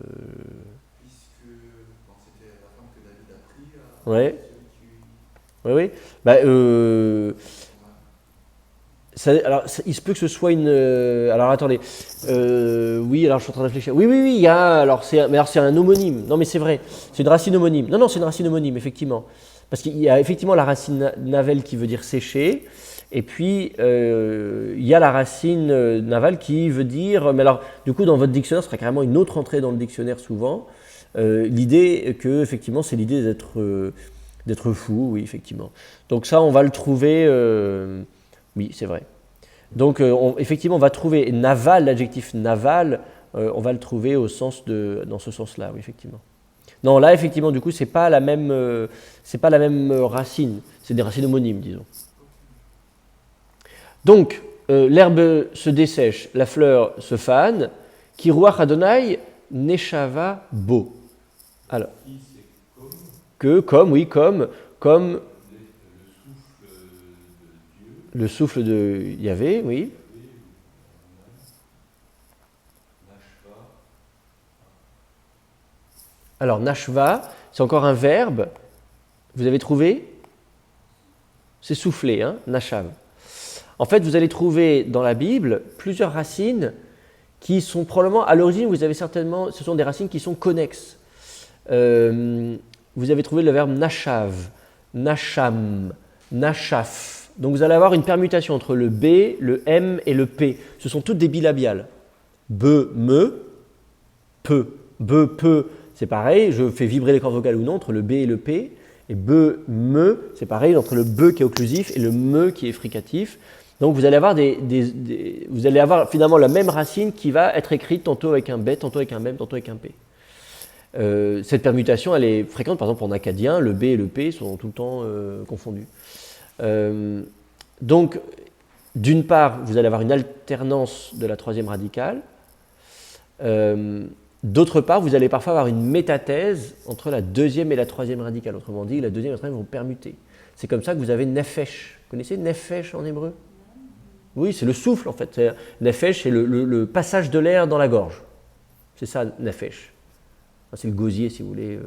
Puisque c'était la femme que David a pris à Ouais. celui qui... Oui. Alors, il se peut que ce soit une. Alors, attendez. Oui, alors je suis en train de réfléchir. Oui, il y a. C'est un homonyme. Non, mais c'est vrai. C'est une racine homonyme. Non, c'est une racine homonyme, effectivement. Parce qu'il y a effectivement la racine navel qui veut dire sécher. Et puis, il y a la racine naval qui veut dire. Mais alors, du coup, dans votre dictionnaire, ce sera carrément une autre entrée dans le dictionnaire souvent. L'idée que, effectivement, c'est l'idée d'être fou, oui, effectivement. Donc ça, on va le trouver, oui, c'est vrai. Donc effectivement, on va trouver naval, l'adjectif naval, on va le trouver dans ce sens-là, oui, effectivement. Non, là, effectivement, du coup, c'est pas la même racine, c'est des racines homonymes, disons. Donc, l'herbe se dessèche, la fleur se fane, ki ruach Adonai neshava bo. Alors. Comme le souffle de Yahvé, oui. Alors, nashva, c'est encore un verbe. Vous avez trouvé? C'est souffler, hein, nashav. En fait, vous allez trouver dans la Bible plusieurs racines qui sont probablement, à l'origine, vous avez certainement, ce sont des racines qui sont connexes. Vous avez trouvé le verbe nashav, nasham, nashaf. Donc vous allez avoir une permutation entre le B, le M et le P. Ce sont toutes des bilabiales. Be, me, peu. Be, peu, c'est pareil, je fais vibrer les cordes vocales ou non entre le B et le P. Et be, me, c'est pareil entre le be qui est occlusif et le me qui est fricatif. Donc vous allez avoir, vous allez avoir finalement la même racine qui va être écrite tantôt avec un B, tantôt avec un M, tantôt avec un P. Cette permutation, elle est fréquente, par exemple en acadien, le B et le P sont tout le temps confondus. Donc, d'une part, vous allez avoir une alternance de la troisième radicale. D'autre part, vous allez parfois avoir une métathèse entre la deuxième et la troisième radicale. Autrement dit, la deuxième et la troisième vont permuter. C'est comme ça que vous avez nefesh. Vous connaissez nefesh en hébreu? Oui, c'est le souffle en fait. Nefesh, c'est le passage de l'air dans la gorge. C'est ça, nefesh. C'est le gosier, si vous voulez.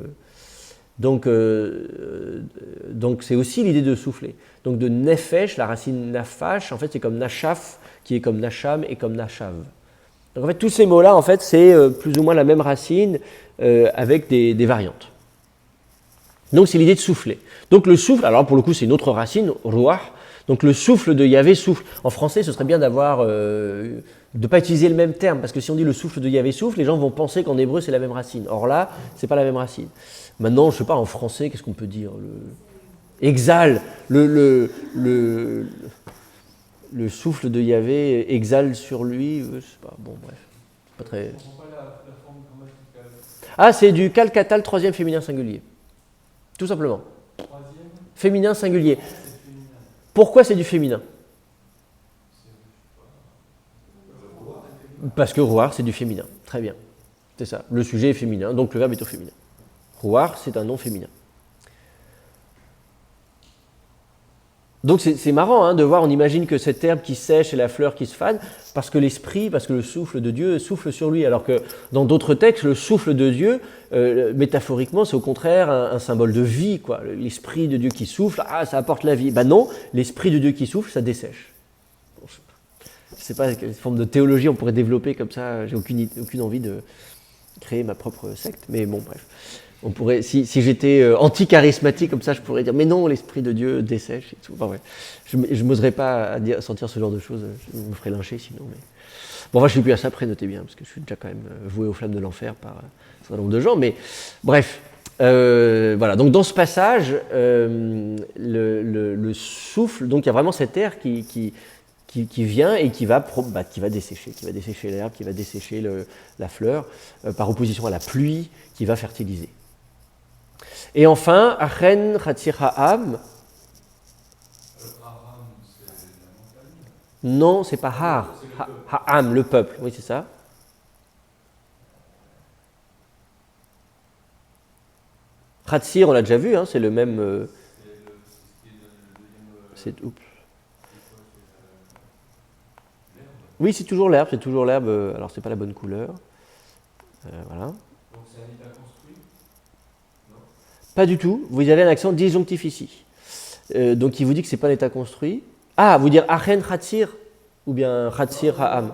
Donc c'est aussi l'idée de souffler. Donc de nefesh, la racine nafash, en fait, c'est comme nashaf, qui est comme nasham et comme nashav. Donc en fait, tous ces mots-là, en fait, c'est plus ou moins la même racine avec des variantes. Donc c'est l'idée de souffler. Donc le souffle, alors pour le coup, c'est une autre racine, ruach. Donc le souffle de Yahvé souffle. En français, ce serait bien de ne pas utiliser le même terme, parce que si on dit le souffle de Yahvé souffle, les gens vont penser qu'en hébreu c'est la même racine. Or là, c'est pas la même racine. Maintenant, je sais pas, en français, qu'est-ce qu'on peut dire? Exhale. Le souffle de Yahvé exhale sur lui. Je sais pas. Bon, bref. C'est pas très. Je ne comprends pas la forme grammaticale. Ah, c'est du calcatal troisième féminin singulier. Tout simplement. Troisième, Féminin singulier. c'est féminin. Pourquoi c'est du féminin? Parce que ruach, c'est du féminin. Très bien. C'est ça. Le sujet est féminin, donc le verbe est au féminin. Ruach, c'est un nom féminin. Donc c'est marrant hein, de voir, on imagine que cette herbe qui sèche et la fleur qui se fane, parce que l'esprit, parce que le souffle de Dieu souffle sur lui. Alors que dans d'autres textes, le souffle de Dieu, métaphoriquement, c'est au contraire un symbole de vie, quoi. L'esprit de Dieu qui souffle, ah, ça apporte la vie. Ben non, l'esprit de Dieu qui souffle, ça dessèche. Bon, je ne sais pas quelle forme de théologie on pourrait développer comme ça, j'ai aucune envie de créer ma propre secte, mais bon, bref. On pourrait, si j'étais anti-charismatique comme ça, je pourrais dire mais non, l'esprit de Dieu dessèche et tout. Enfin, ouais. Je n'oserais pas sentir ce genre de choses, je me ferais lyncher sinon. Mais... Bon, enfin, je ne suis plus à ça près, notez bien, parce que je suis déjà quand même voué aux flammes de l'enfer par un certain nombre de gens. Mais bref, voilà. Donc dans ce passage, le souffle, donc il y a vraiment cet air qui vient et qui va dessécher l'herbe, qui va dessécher la fleur, par opposition à la pluie qui va fertiliser. Et enfin, Achen Chatzir Ha'am. Non, c'est pas Har. Ha'am, le peuple. Oui, c'est ça. Chatzir, on l'a déjà vu, hein, c'est le même. Oui, c'est toujours l'herbe, alors c'est pas la bonne couleur. Voilà. Donc c'est un état construit? Non. Pas du tout, vous avez un accent disjonctif ici. Donc il vous dit que c'est pas un état construit. Ah, vous dire Achen Chatzir ou bien Chatzir Ha'am.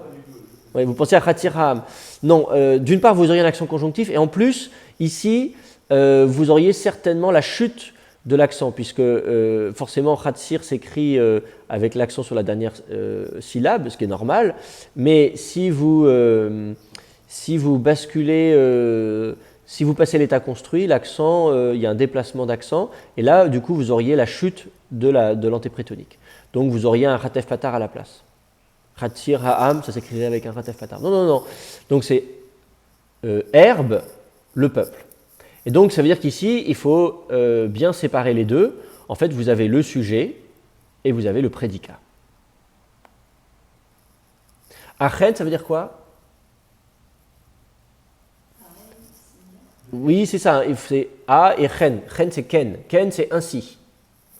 Oui, vous pensez à Chatzir Ha'am. Non, d'une part vous auriez un accent conjonctif et en plus, ici, vous auriez certainement la chute de l'accent, puisque forcément Chatzir s'écrit avec l'accent sur la dernière syllabe, ce qui est normal, mais si vous basculez, si vous passez l'état construit, l'accent, il y a un déplacement d'accent, et là, du coup, vous auriez la chute de l'antéprétonique. Donc, vous auriez un ratef patar à la place. Chatzir ha'am, ça s'écrirait avec un ratef patar. Non. Donc, c'est herbe, le peuple. Et donc, ça veut dire qu'ici, il faut bien séparer les deux. En fait, vous avez le sujet et vous avez le prédicat. Achen, ça veut dire quoi? Oui, c'est ça. C'est A et Chen. Chen, c'est Ken. Ken, c'est ainsi.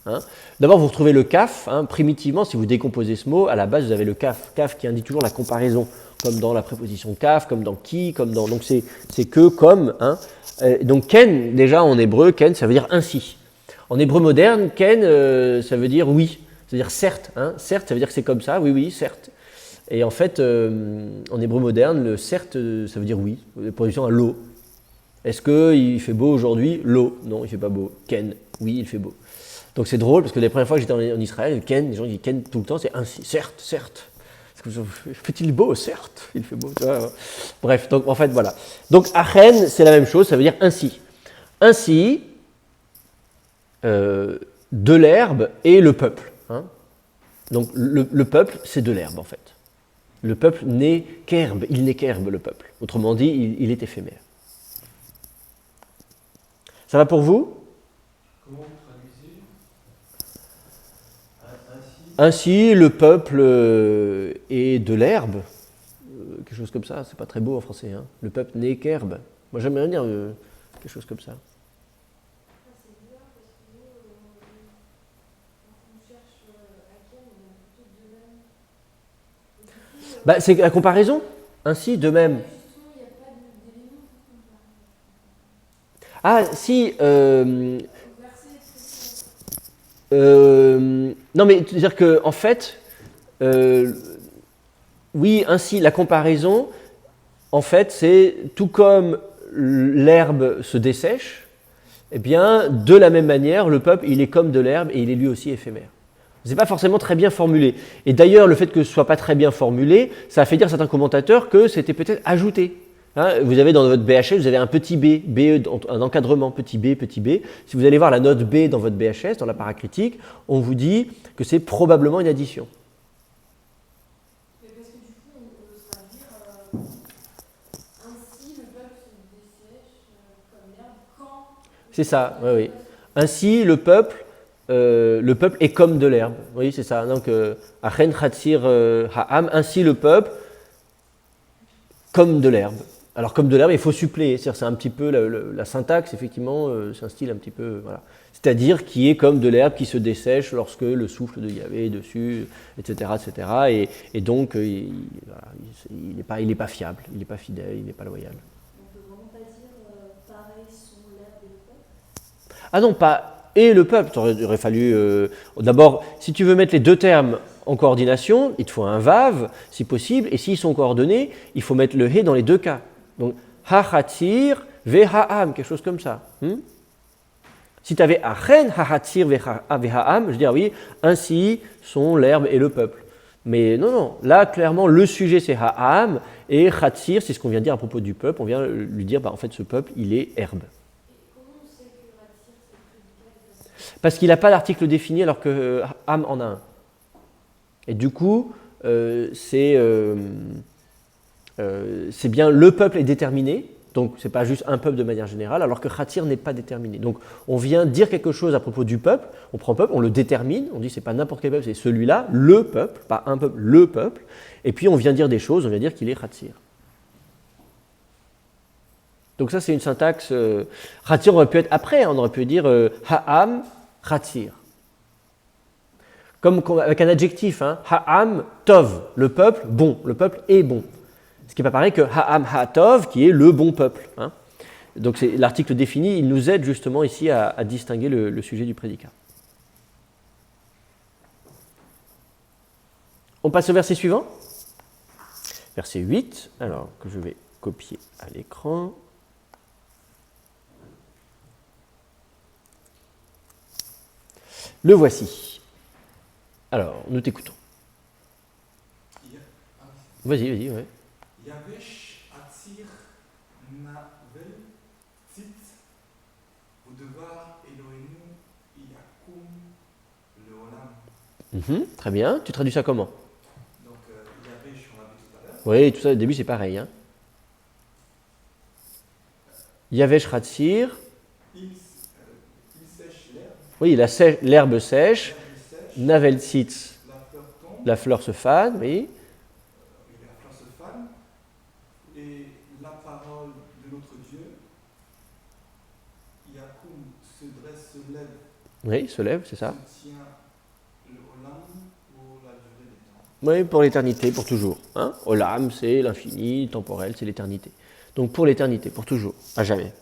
Hein. D'abord, vous retrouvez le kaf. Hein. Primitivement, si vous décomposez ce mot, à la base, vous avez le kaf. Kaf qui indique toujours la comparaison, comme dans la préposition kaf, comme dans qui, comme dans. Donc, c'est que, comme. Hein. Donc, Ken, déjà en hébreu, Ken, ça veut dire ainsi. En hébreu moderne, Ken, ça veut dire oui. C'est-à-dire certes. Hein. Certes, ça veut dire que c'est comme ça. Oui, certes. Et en fait, en hébreu moderne, le certes, ça veut dire oui. Préposition à l'eau. Est-ce qu'il fait beau aujourd'hui? L'eau. Non, il ne fait pas beau. Ken. Oui, il fait beau. Donc c'est drôle parce que les premières fois que j'étais en Israël, Ken, les gens disent Ken tout le temps, c'est ainsi. Certes. Fait-il beau? Certes, il fait beau. Bref, donc en fait, voilà. Donc Achen, c'est la même chose, ça veut dire ainsi. Ainsi, de l'herbe et le peuple. Hein. Donc le peuple, c'est de l'herbe en fait. Le peuple n'est qu'herbe, il n'est qu'herbe le peuple. Autrement dit, il est éphémère. Ça va pour vous? Comment vous traduisez Ainsi, le peuple est de l'herbe. Quelque chose comme ça, c'est pas très beau en français. Hein. Le peuple n'est qu'herbe. Moi, j'aimerais bien dire quelque chose comme ça. C'est bizarre parce que nous, on cherche à quel on a plutôt de même. Bah, c'est la comparaison. Ainsi, de même. Justement, il n'y a pas d'éléments pour comparer. Ah, si. Non, mais c'est-à-dire que en fait, oui, ainsi la comparaison, en fait, c'est tout comme l'herbe se dessèche, eh bien, de la même manière, le peuple, il est comme de l'herbe et il est lui aussi éphémère. C'est pas forcément très bien formulé. Et d'ailleurs, le fait que ce soit pas très bien formulé, ça a fait dire à certains commentateurs que c'était peut-être ajouté. Hein, vous avez dans votre BHS, vous avez un petit B, un encadrement, petit B. Si vous allez voir la note B dans votre BHS, dans la paracritique, on vous dit que c'est probablement une addition. Mais parce que du coup, on sera dire ainsi le peuple se dessèche comme l'herbe quand. C'est ça, oui. Ainsi, le peuple est comme de l'herbe. Oui, c'est ça. Donc, Achen Chatzir Ha'am, ainsi le peuple comme de l'herbe. Alors comme de l'herbe, il faut suppléer. C'est un petit peu la syntaxe, effectivement, c'est un style un petit peu, voilà. C'est-à-dire qui est comme de l'herbe qui se dessèche lorsque le souffle de Yahvé est dessus, etc., etc. Et donc, il n'est pas fiable, il n'est pas fidèle, il n'est pas loyal. On peut vraiment pas dire pareil sont l'herbe et le peuple. Ah non, pas et le peuple. Il aurait fallu. D'abord, si tu veux mettre les deux termes en coordination, il te faut un vav, si possible, et s'ils sont coordonnés, il faut mettre le he dans les deux cas. Donc, ha-hatir, ve-ha'am, quelque chose comme ça. Si tu avais achen, ha-hatir, ve-ha'am, je veux dire, oui, ainsi sont l'herbe et le peuple. Mais non, là, clairement, le sujet, c'est ha'am, et hatir, c'est ce qu'on vient de dire à propos du peuple. On vient lui dire, en fait, ce peuple, il est herbe. Parce qu'il n'a pas d'article défini alors que Ham en a un. Et du coup, c'est bien le peuple est déterminé, donc c'est pas juste un peuple de manière générale, alors que Khatir n'est pas déterminé. Donc on vient dire quelque chose à propos du peuple, on prend peuple, on le détermine, on dit c'est pas n'importe quel peuple, c'est celui-là, le peuple, pas un peuple, le peuple, et puis on vient dire des choses, on vient dire qu'il est Khatir. Donc ça c'est une syntaxe, Khatir aurait pu être après, on aurait pu dire Ha'am, Khatir. Comme avec un adjectif, Ha'am, Tov, le peuple, bon, le peuple est bon. Ce qui n'est pas pareil que Ha'am, Ha'tov, qui est le bon peuple. Donc c'est l'article défini, il nous aide justement ici à distinguer le sujet du prédicat. On passe au verset suivant. Verset 8, alors que je vais copier à l'écran. Le voici. Alors, nous t'écoutons. Vas-y, ouais. Yavesh atzir navel tzitz udevar Eloheinu yakum leolam. Très bien. Tu traduis ça comment? Donc, Yavesh, on l'a vu tout à l'heure. Oui, tout ça au début c'est pareil. Yavesh Ratzir. Il sèche l'herbe. Oui, l'herbe sèche. Navel tzitz. La fleur tombe. La fleur se fane, oui. La fleur se fane. Et la parole de notre Dieu, Yakum, se dresse, se lève. Oui, se lève, c'est ça. Se tient le olam pour la durée des temps. Oui, pour l'éternité, pour toujours. Olam, c'est l'infini, temporel, c'est l'éternité. Donc pour l'éternité, pour toujours, à jamais.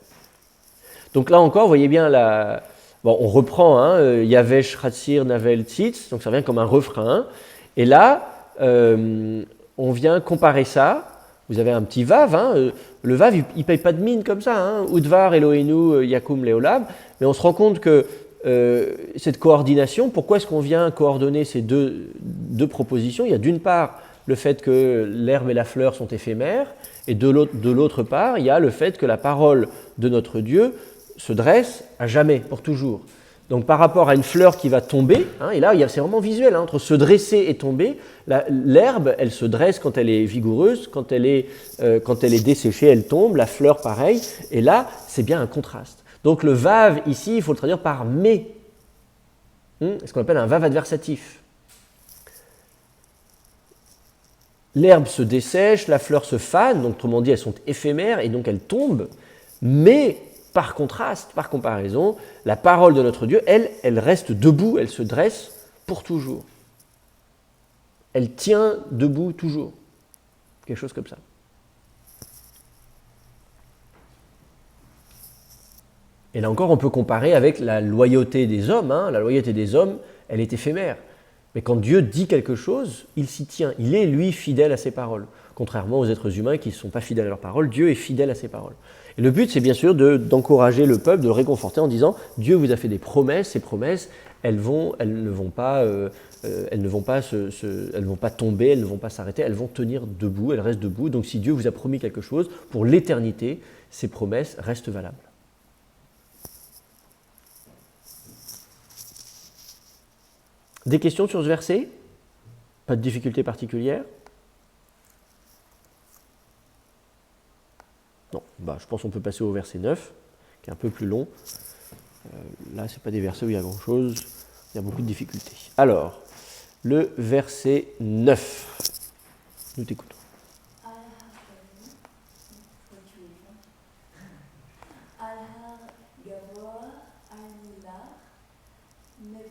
Donc là encore, vous voyez bien la... Bon, on reprend, Yavesh, Ratzir, Navel, Tzitz, donc ça vient comme un refrain. Et là, on vient comparer ça. Vous avez un petit vav, le vav, il ne paye pas de mine comme ça. Udvar, Eloheinu, Yakum, Leolam. Mais on se rend compte que cette coordination, pourquoi est-ce qu'on vient coordonner ces deux propositions? Il y a d'une part le fait que l'herbe et la fleur sont éphémères, et de l'autre part, il y a le fait que la parole de notre Dieu se dresse à jamais, pour toujours. Donc par rapport à une fleur qui va tomber, et là c'est vraiment visuel, entre se dresser et tomber, l'herbe elle se dresse quand elle est vigoureuse, quand elle est desséchée elle tombe, la fleur pareil, et là c'est bien un contraste. Donc le vav ici il faut le traduire par mais, ce qu'on appelle un vav adversatif. L'herbe se dessèche, la fleur se fane, donc autrement dit elles sont éphémères et donc elles tombent, mais par contraste, par comparaison, la parole de notre Dieu, elle reste debout, elle se dresse pour toujours. Elle tient debout toujours. Quelque chose comme ça. Et là encore, on peut comparer avec la loyauté des hommes. La loyauté des hommes, elle est éphémère. Mais quand Dieu dit quelque chose, il s'y tient. Il est, lui, fidèle à ses paroles. Contrairement aux êtres humains qui ne sont pas fidèles à leurs paroles, Dieu est fidèle à ses paroles. Et le but, c'est bien sûr d'encourager le peuple, de le réconforter en disant « Dieu vous a fait des promesses, ces promesses, elles ne vont pas tomber, elles ne vont pas s'arrêter, elles vont tenir debout, elles restent debout. Donc si Dieu vous a promis quelque chose, pour l'éternité, ces promesses restent valables. » Des questions sur ce verset? Pas de difficulté particulière? Non, je pense qu'on peut passer au verset 9, qui est un peu plus long. Là, ce n'est pas des versets où il y a grand-chose, il y a beaucoup de difficultés. Alors, le verset 9. Nous t'écoutons.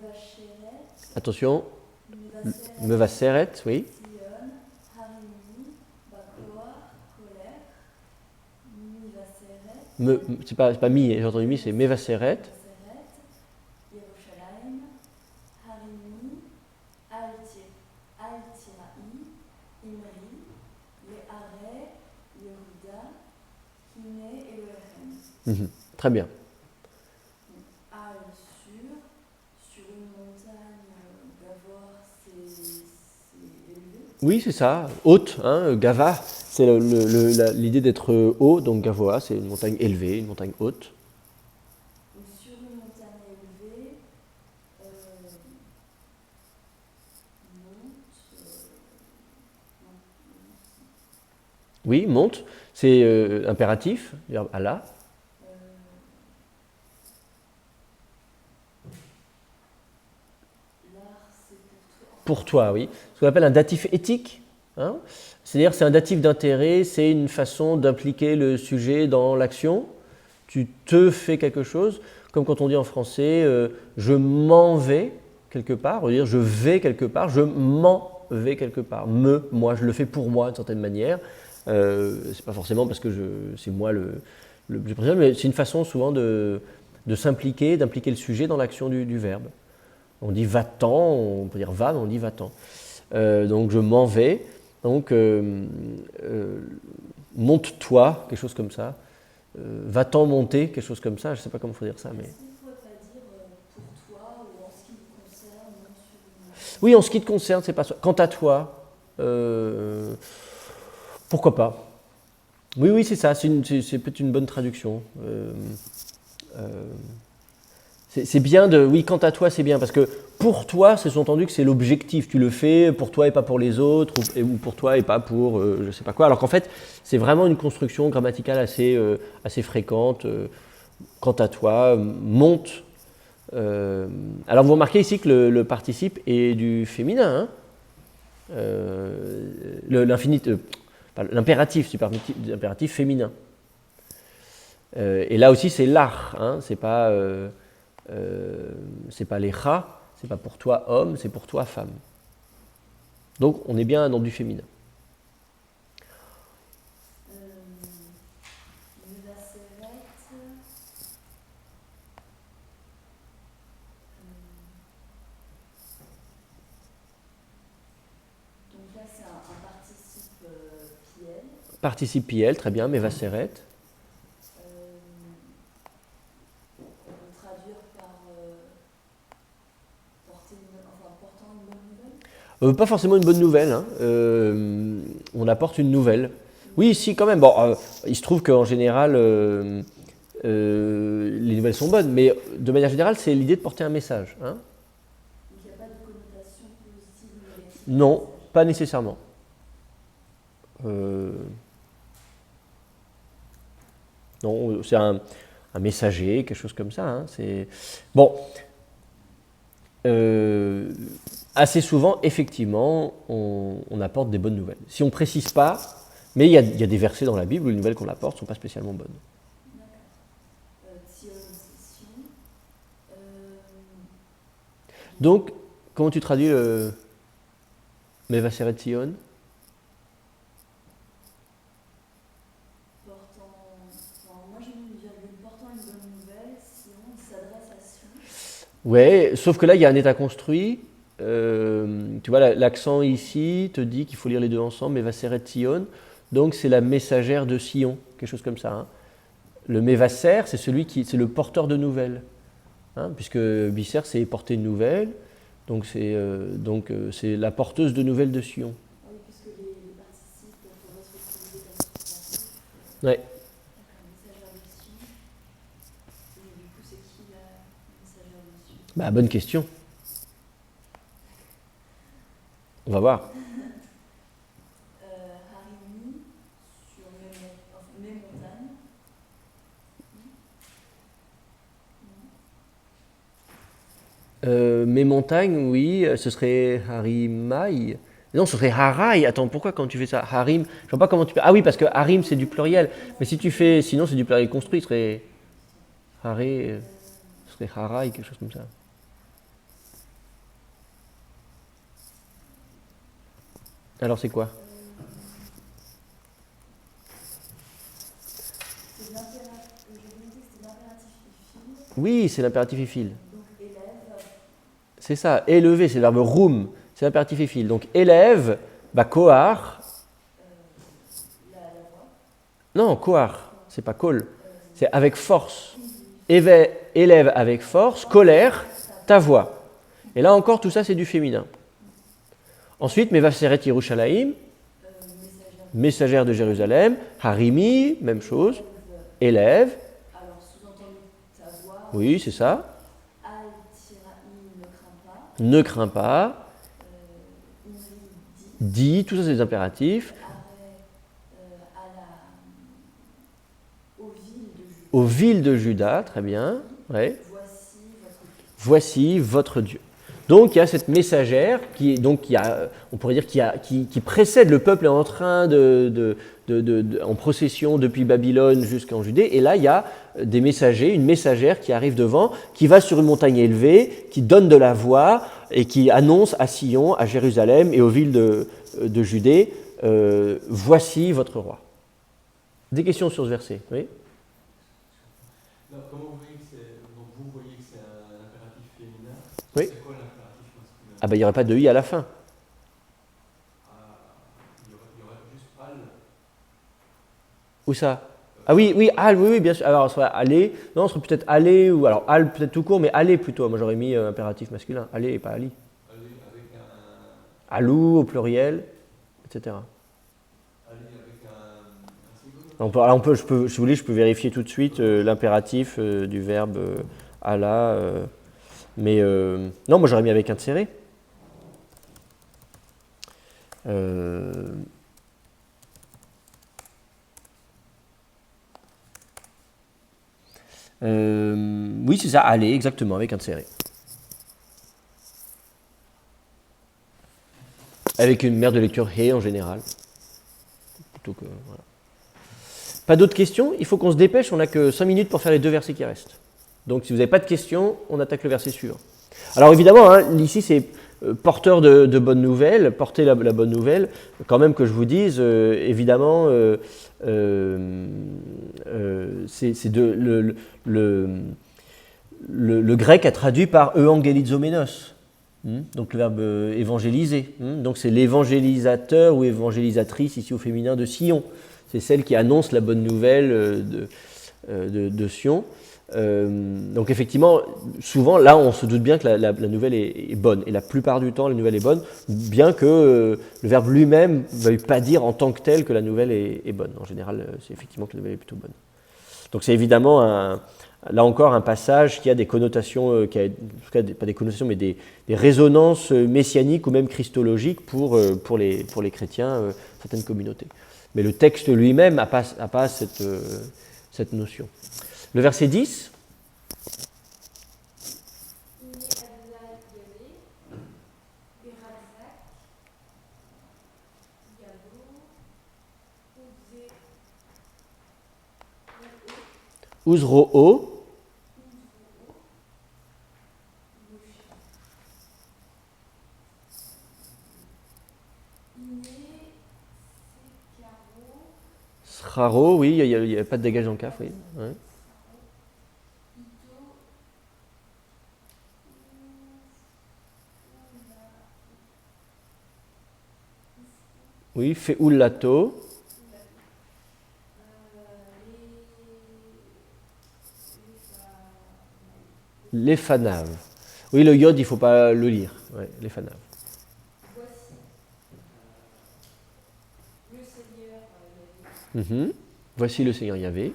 Mevasheret, Attention, Mevaseret, Mevaseret, oui. Sion, Harimi, Bakoa, Koler, Mivaseret, C'est pas mi, j'ai entendu mi, c'est Mevaseret. Mevaseret, Yerushalayim, Harimi, Al-Tira'i, Imri, Le'are, Yehuda, Kine et Elohim. Très bien. Al sur une montagne, Gavor, c'est élevé. Oui, c'est ça, haute, hein, Gava, c'est l'idée d'être haut, donc Gavoa, c'est une montagne élevée, une montagne haute. Ou sur une montagne élevée, Oui, monte, c'est impératif, verbe Allah. l'art c'est pour toi. Pour toi, oui. Ce qu'on appelle un datif éthique, hein. C'est-à-dire c'est un datif d'intérêt, c'est une façon d'impliquer le sujet dans l'action. Tu te fais quelque chose, comme quand on dit en français je m'en vais quelque part, on veut dire je vais quelque part, je m'en vais quelque part. Moi, je le fais pour moi d'une certaine manière. C'est pas forcément parce que c'est moi le principal, mais c'est une façon souvent de s'impliquer, d'impliquer le sujet dans l'action du verbe. On dit va-t'en, on peut dire va, mais on dit va-t'en. Donc je m'en vais, donc monte-toi, quelque chose comme ça. Va-t'en monter, quelque chose comme ça, je ne sais pas comment il faut dire ça. Mais... Est-ce qu'il ne faudrait pas dire pour toi ou en ce qui me concerne, non sur une... Oui, en ce qui te concerne, c'est pas ça. Quant à toi, pourquoi pas? Oui, c'est ça, c'est peut-être une bonne traduction. C'est bien de... Oui, quant à toi, c'est bien, parce que pour toi, c'est sous-entendu que c'est l'objectif. Tu le fais pour toi et pas pour les autres, ou pour toi et pas pour je ne sais pas quoi. Alors qu'en fait, c'est vraiment une construction grammaticale assez fréquente. Quant à toi, monte. Alors vous remarquez ici que le participe est du féminin. Hein, l'impératif, du impératif féminin. Et là aussi, c'est l'art. Hein, c'est pas les chats, c'est pas pour toi homme, c'est pour toi femme. Donc on est bien dans du féminin. Donc là c'est un participe piel. Participe piel, très bien, Mevaseret. On peut traduire par portant une bonne nouvelle. Pas forcément une bonne nouvelle. Hein. On apporte une nouvelle. Oui, si, quand même. Bon, il se trouve qu'en général, les nouvelles sont bonnes, mais de manière générale, c'est l'idée de porter un message. Hein. Donc il n'y a pas de connotation positive ou négative. Non, pas nécessairement. Non, c'est un messager, quelque chose comme ça. Hein. C'est bon. Assez souvent, effectivement, on apporte des bonnes nouvelles. Si on ne précise pas, mais il y a des versets dans la Bible où les nouvelles qu'on apporte ne sont pas spécialement bonnes. D'accord. Sion, c'est Sion. Donc, comment tu traduis le Mevaseret Sion? Moi j'ai mis une virgule, portant une bonne nouvelle, Sion, il s'adresse à Sion. Ouais, sauf que là, il y a un état construit. Tu vois, l'accent ici te dit qu'il faut lire les deux ensemble, Mevaseret Sion. Donc, c'est la messagère de Sion, quelque chose comme ça. Hein. Le Mevaser, c'est c'est le porteur de nouvelles. Hein, puisque Bisser, c'est porter une nouvelle. Donc, c'est la porteuse de nouvelles de Sion. Oui, puisque les participes, il faudrait se retrouver comme substantif. Ouais. Messagère de Sion. Et du coup, c'est qui la messagère de Sion? Bah, bonne question. On va voir. Harimi, sur mes montagnes. Mes montagnes, oui, ce serait Harimai. Non, ce serait Harai. Attends, pourquoi quand tu fais ça Harim, je vois pas comment tu peux. Ah oui, parce que Harim, c'est du pluriel. Mais si tu fais. Sinon, c'est du pluriel construit. Ce serait Haré. Ce serait Harai, quelque chose comme ça. Alors c'est quoi? C'est l'impératif, je vous dis que c'est l'impératif ifil, Oui, c'est l'impératif ifil. donc élève, C'est ça, élever, c'est le verbe rum, c'est l'impératif ifil. Donc élève, bah kohar. la voix, Non, kohar, c'est pas kol, c'est avec force. Élève avec force, colère, ta voix. Et là encore, tout ça, c'est du féminin. Ensuite, Mevaseret Yerushalayim, messagère de Jérusalem, Harimi, même chose, élève, alors sous-entendu ta voix, oui, c'est ça, al-tira'i ne crains pas, ne crains pas, imri dit, dis, tout ça, c'est des impératifs, arrêt à la, aux villes de Juda, aux villes de Juda, très bien, ouais. voici votre Dieu. Voici votre Dieu. Donc il y a cette messagère qui, on pourrait dire, qui précède le peuple est en train en procession depuis Babylone jusqu'en Judée. Et là il y a des messagers, une messagère qui arrive devant, qui va sur une montagne élevée, qui donne de la voix et qui annonce à Sion, à Jérusalem et aux villes de Judée, voici votre roi. Des questions sur ce verset, oui? Non, comment vous voyez que c'est, donc vous voyez que c'est un impératif féminin? Oui. C'est quoi l'impératif masculin? Ah ben il n'y aurait pas de i à la fin. Il y aurait juste al. Où ça? Ah oui, oui, al, oui, bien sûr. Alors, soit aller, non, ce serait peut-être aller, ou alors al peut-être tout court, mais aller plutôt. Moi j'aurais mis impératif masculin, aller et pas ali. Avec un. Alou au pluriel, etc. Aller avec un singulier. Si vous voulez, je peux vérifier tout de suite l'impératif du verbe Allah. Mais non, moi j'aurais mis avec un serré. Oui, c'est ça, aller, exactement, avec un serré. Avec une mère de lecture hé en général. Plutôt que, voilà. Pas d'autres questions? Il faut qu'on se dépêche, on n'a que 5 minutes pour faire les 2 versets qui restent. Donc si vous n'avez pas de questions, on attaque le verset suivant. Alors évidemment, hein, ici c'est porteur de bonnes nouvelles, porter la bonne nouvelle. Quand même que je vous dise, évidemment, c'est le grec a traduit par euangelizomenos. Donc le verbe évangéliser. Donc c'est l'évangélisateur ou évangélisatrice ici au féminin de Sion. C'est celle qui annonce la bonne nouvelle de Sion. Donc effectivement, souvent là on se doute bien que la nouvelle est bonne. Et la plupart du temps la nouvelle est bonne, bien que le verbe lui-même ne veuille pas dire en tant que tel que la nouvelle est bonne. En général, c'est effectivement que la nouvelle est plutôt bonne. Donc c'est évidemment là encore un passage qui a des connotations, qui a, en tout cas pas des connotations, mais des résonances messianiques ou même christologiques pour les chrétiens, certaines communautés. Mais le texte lui-même n'a pas cette notion. Le verset 10. Uzro'o. Sraro, oui, il n'y a pas de dégage en caf, oui. Ouais. Oui, Feulato. Les fanaves. Oui, le yod, il ne faut pas le lire. Ouais, les fanaves. Voici le Seigneur Yahvé.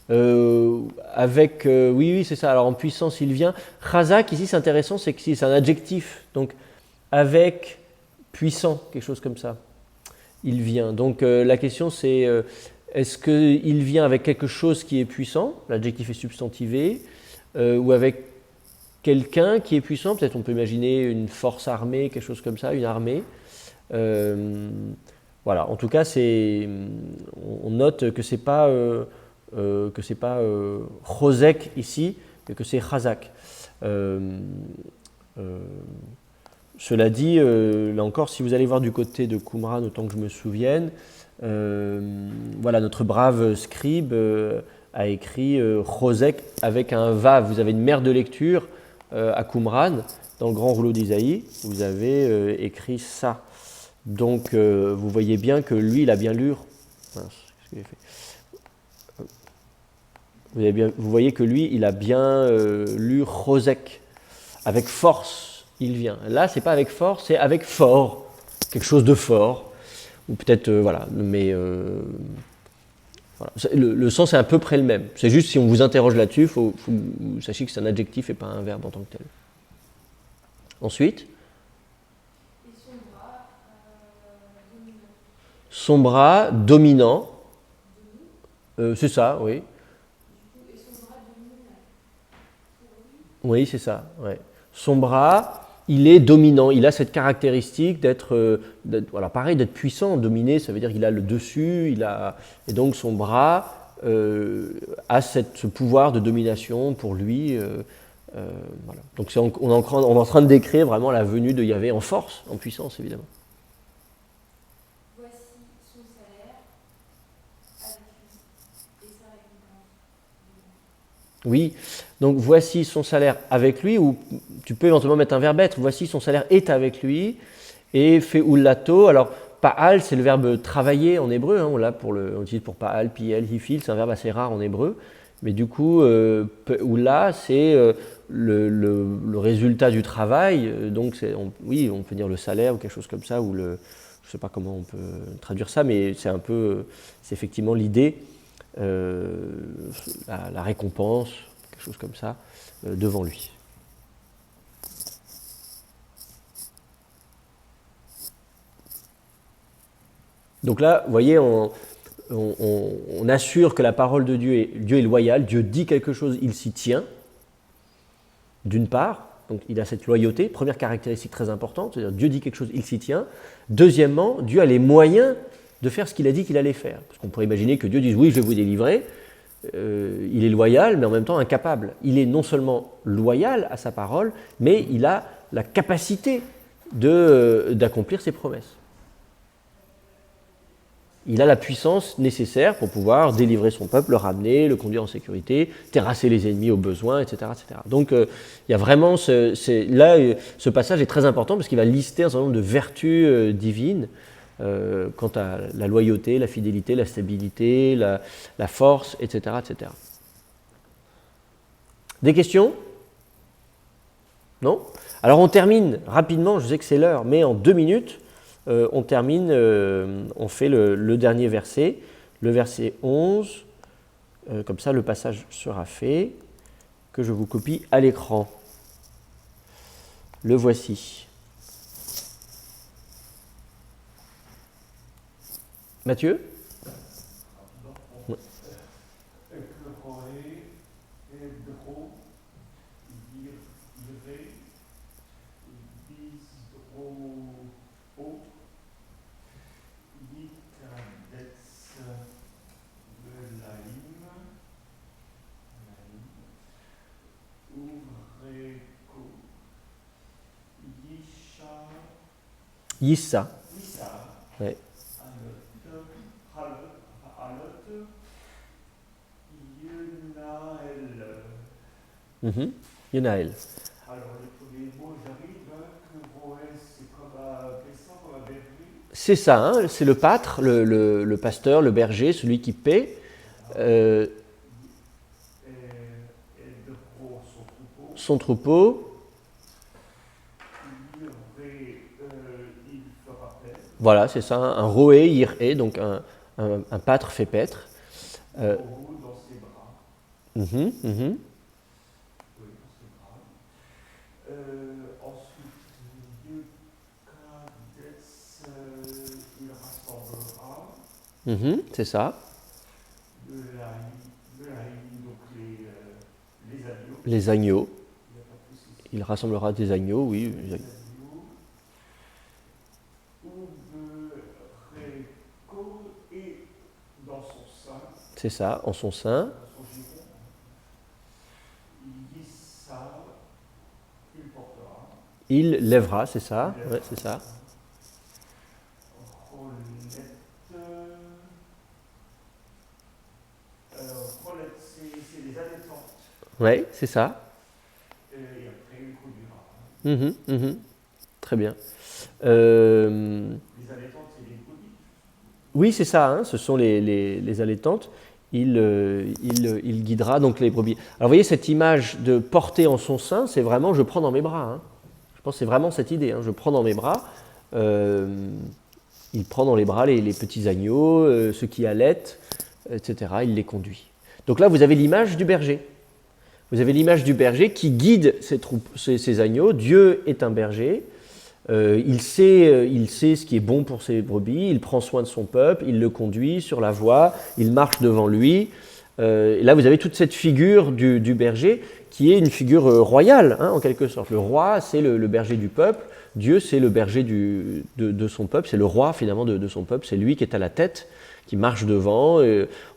Oui, c'est ça. Alors en puissance, il vient. Chazak, ici, c'est intéressant, c'est que c'est un adjectif. Donc, avec puissant, quelque chose comme ça. Il vient. Donc, la question, c'est est-ce qu'il vient avec quelque chose qui est puissant? L'adjectif est substantivé. Ou avec quelqu'un qui est puissant? Peut-être on peut imaginer une force armée, quelque chose comme ça, une armée. Voilà. En tout cas, on note que c'est pas Chosek ici, mais que c'est Chazak. Cela dit, là encore, si vous allez voir du côté de Qumran, autant que je me souvienne, voilà, notre brave scribe a écrit Chosek avec un Vav. Vous avez une mère de lecture à Qumran, dans le grand rouleau d'Isaïe, vous avez écrit ça. Donc vous voyez bien que lui, il a bien lu. Mince, qu'est-ce que j'ai fait ? Vous voyez que lui, il a bien lu Chosek. Avec force, il vient. Là, c'est pas avec force, c'est avec fort. Quelque chose de fort. Ou peut-être, voilà. Mais voilà. Le sens est à peu près le même. C'est juste, si on vous interroge là-dessus, il faut que vous sachiez que c'est un adjectif et pas un verbe en tant que tel. Ensuite, Et son bras dominant. C'est ça, oui. et son bras dominant. Oui, c'est ça. Ouais. Son bras, il est dominant. Il a cette caractéristique d'être, voilà, pareil, d'être puissant. Dominer, ça veut dire qu'il a le dessus. Et donc son bras a ce pouvoir de domination pour lui. Voilà. Donc on est en train de décrire vraiment la venue de Yahvé en force, en puissance, évidemment. Voici son salaire avec lui et sa récompense. Oui, donc voici son salaire avec lui, ou tu peux éventuellement mettre un verbe être. Voici son salaire est avec lui, et fe'ulato. Alors, pa'al, c'est le verbe travailler en hébreu, hein, on utilise pour pa'al, piel, hifil, c'est un verbe assez rare en hébreu. Mais du coup, pe'ula, c'est le résultat du travail. Donc, oui, on peut dire le salaire ou quelque chose comme ça, ou je ne sais pas comment on peut traduire ça, mais c'est effectivement l'idée. La récompense, quelque chose comme ça, devant lui. Donc là, vous voyez, on assure que la parole de Dieu est loyale. Dieu dit quelque chose, il s'y tient, d'une part. Donc il a cette loyauté, première caractéristique très importante, c'est-à-dire Dieu dit quelque chose, il s'y tient. Deuxièmement, Dieu a les moyens de faire ce qu'il a dit qu'il allait faire. Parce qu'on pourrait imaginer que Dieu dise oui, je vais vous délivrer. Il est loyal, mais en même temps incapable. Il est non seulement loyal à sa parole, mais il a la capacité d'accomplir ses promesses. Il a la puissance nécessaire pour pouvoir délivrer son peuple, le ramener, le conduire en sécurité, terrasser les ennemis au besoin, etc. etc. Donc il y a vraiment ce passage est très important parce qu'il va lister un certain nombre de vertus divines quant à la loyauté, la fidélité, la stabilité, la force, etc., etc. Des questions ? Non ? Alors on termine rapidement, je sais que c'est l'heure, mais en 2 minutes, on termine, on fait le dernier verset, le verset 11, comme ça le passage sera fait, que je vous copie à l'écran. Le voici. Mathieu ? Yissa. Ouais. Yonaël. Alors, les premiers mots, j'arrive, que Boaz, c'est comme un berger. C'est ça, hein, c'est le pâtre, le pasteur, le berger, celui qui paie. Et de gros, son troupeau. Il fera paître. Voilà, c'est ça, un roé, yiré, donc un pâtre fait paître. Dans ses bras. Mhm, mhm. Oui, dans ses bras. Ensuite, il rassemblera. C'est ça. Donc les agneaux. Les agneaux. Il rassemblera des agneaux, oui. Les agneaux. Et dans son sein. C'est ça, en son sein. Dans son giron. Yissa, il portera. Il lèvera, c'est ça. Ouais, c'est ça. Rolette, c'est les allaitantes. Oui, c'est ça. Et après, il conduira. Très bien. Les allaitantes, c'est les brebis. Oui, c'est ça, hein, ce sont les allaitantes. Il guidera donc les brebis. Alors vous voyez, cette image de porter en son sein, c'est vraiment je prends dans mes bras. Hein. Je pense que c'est vraiment cette idée, hein, je prends dans mes bras. Il prend dans les bras les petits agneaux, ceux qui allaitent, etc. Il les conduit. Donc là, vous avez l'image du berger. Vous avez l'image du berger qui guide ces agneaux. Dieu est un berger. Il sait ce qui est bon pour ses brebis. Il prend soin de son peuple. Il le conduit sur la voie. Il marche devant lui. Et là, vous avez toute cette figure du berger qui est une figure royale, hein, en quelque sorte. Le roi, c'est le berger du peuple. Dieu, c'est le berger de son peuple. C'est le roi, finalement, de son peuple. C'est lui qui est à la tête, qui marche devant.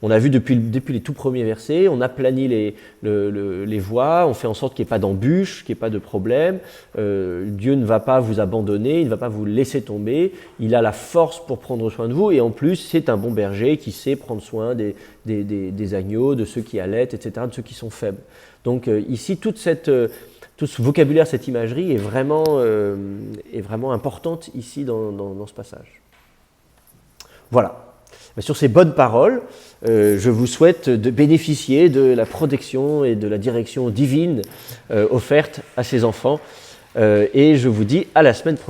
On a vu depuis les tout premiers versets, on aplanit les voies, on fait en sorte qu'il n'y ait pas d'embûches, qu'il n'y ait pas de problème. Dieu ne va pas vous abandonner, il ne va pas vous laisser tomber. Il a la force pour prendre soin de vous. Et en plus, c'est un bon berger qui sait prendre soin des agneaux, de ceux qui allaitent, etc., de ceux qui sont faibles. Donc ici, tout ce vocabulaire, cette imagerie est vraiment importante ici dans ce passage. Voilà. Sur ces bonnes paroles, je vous souhaite de bénéficier de la protection et de la direction divine offerte à ces enfants. Et je vous dis à la semaine prochaine.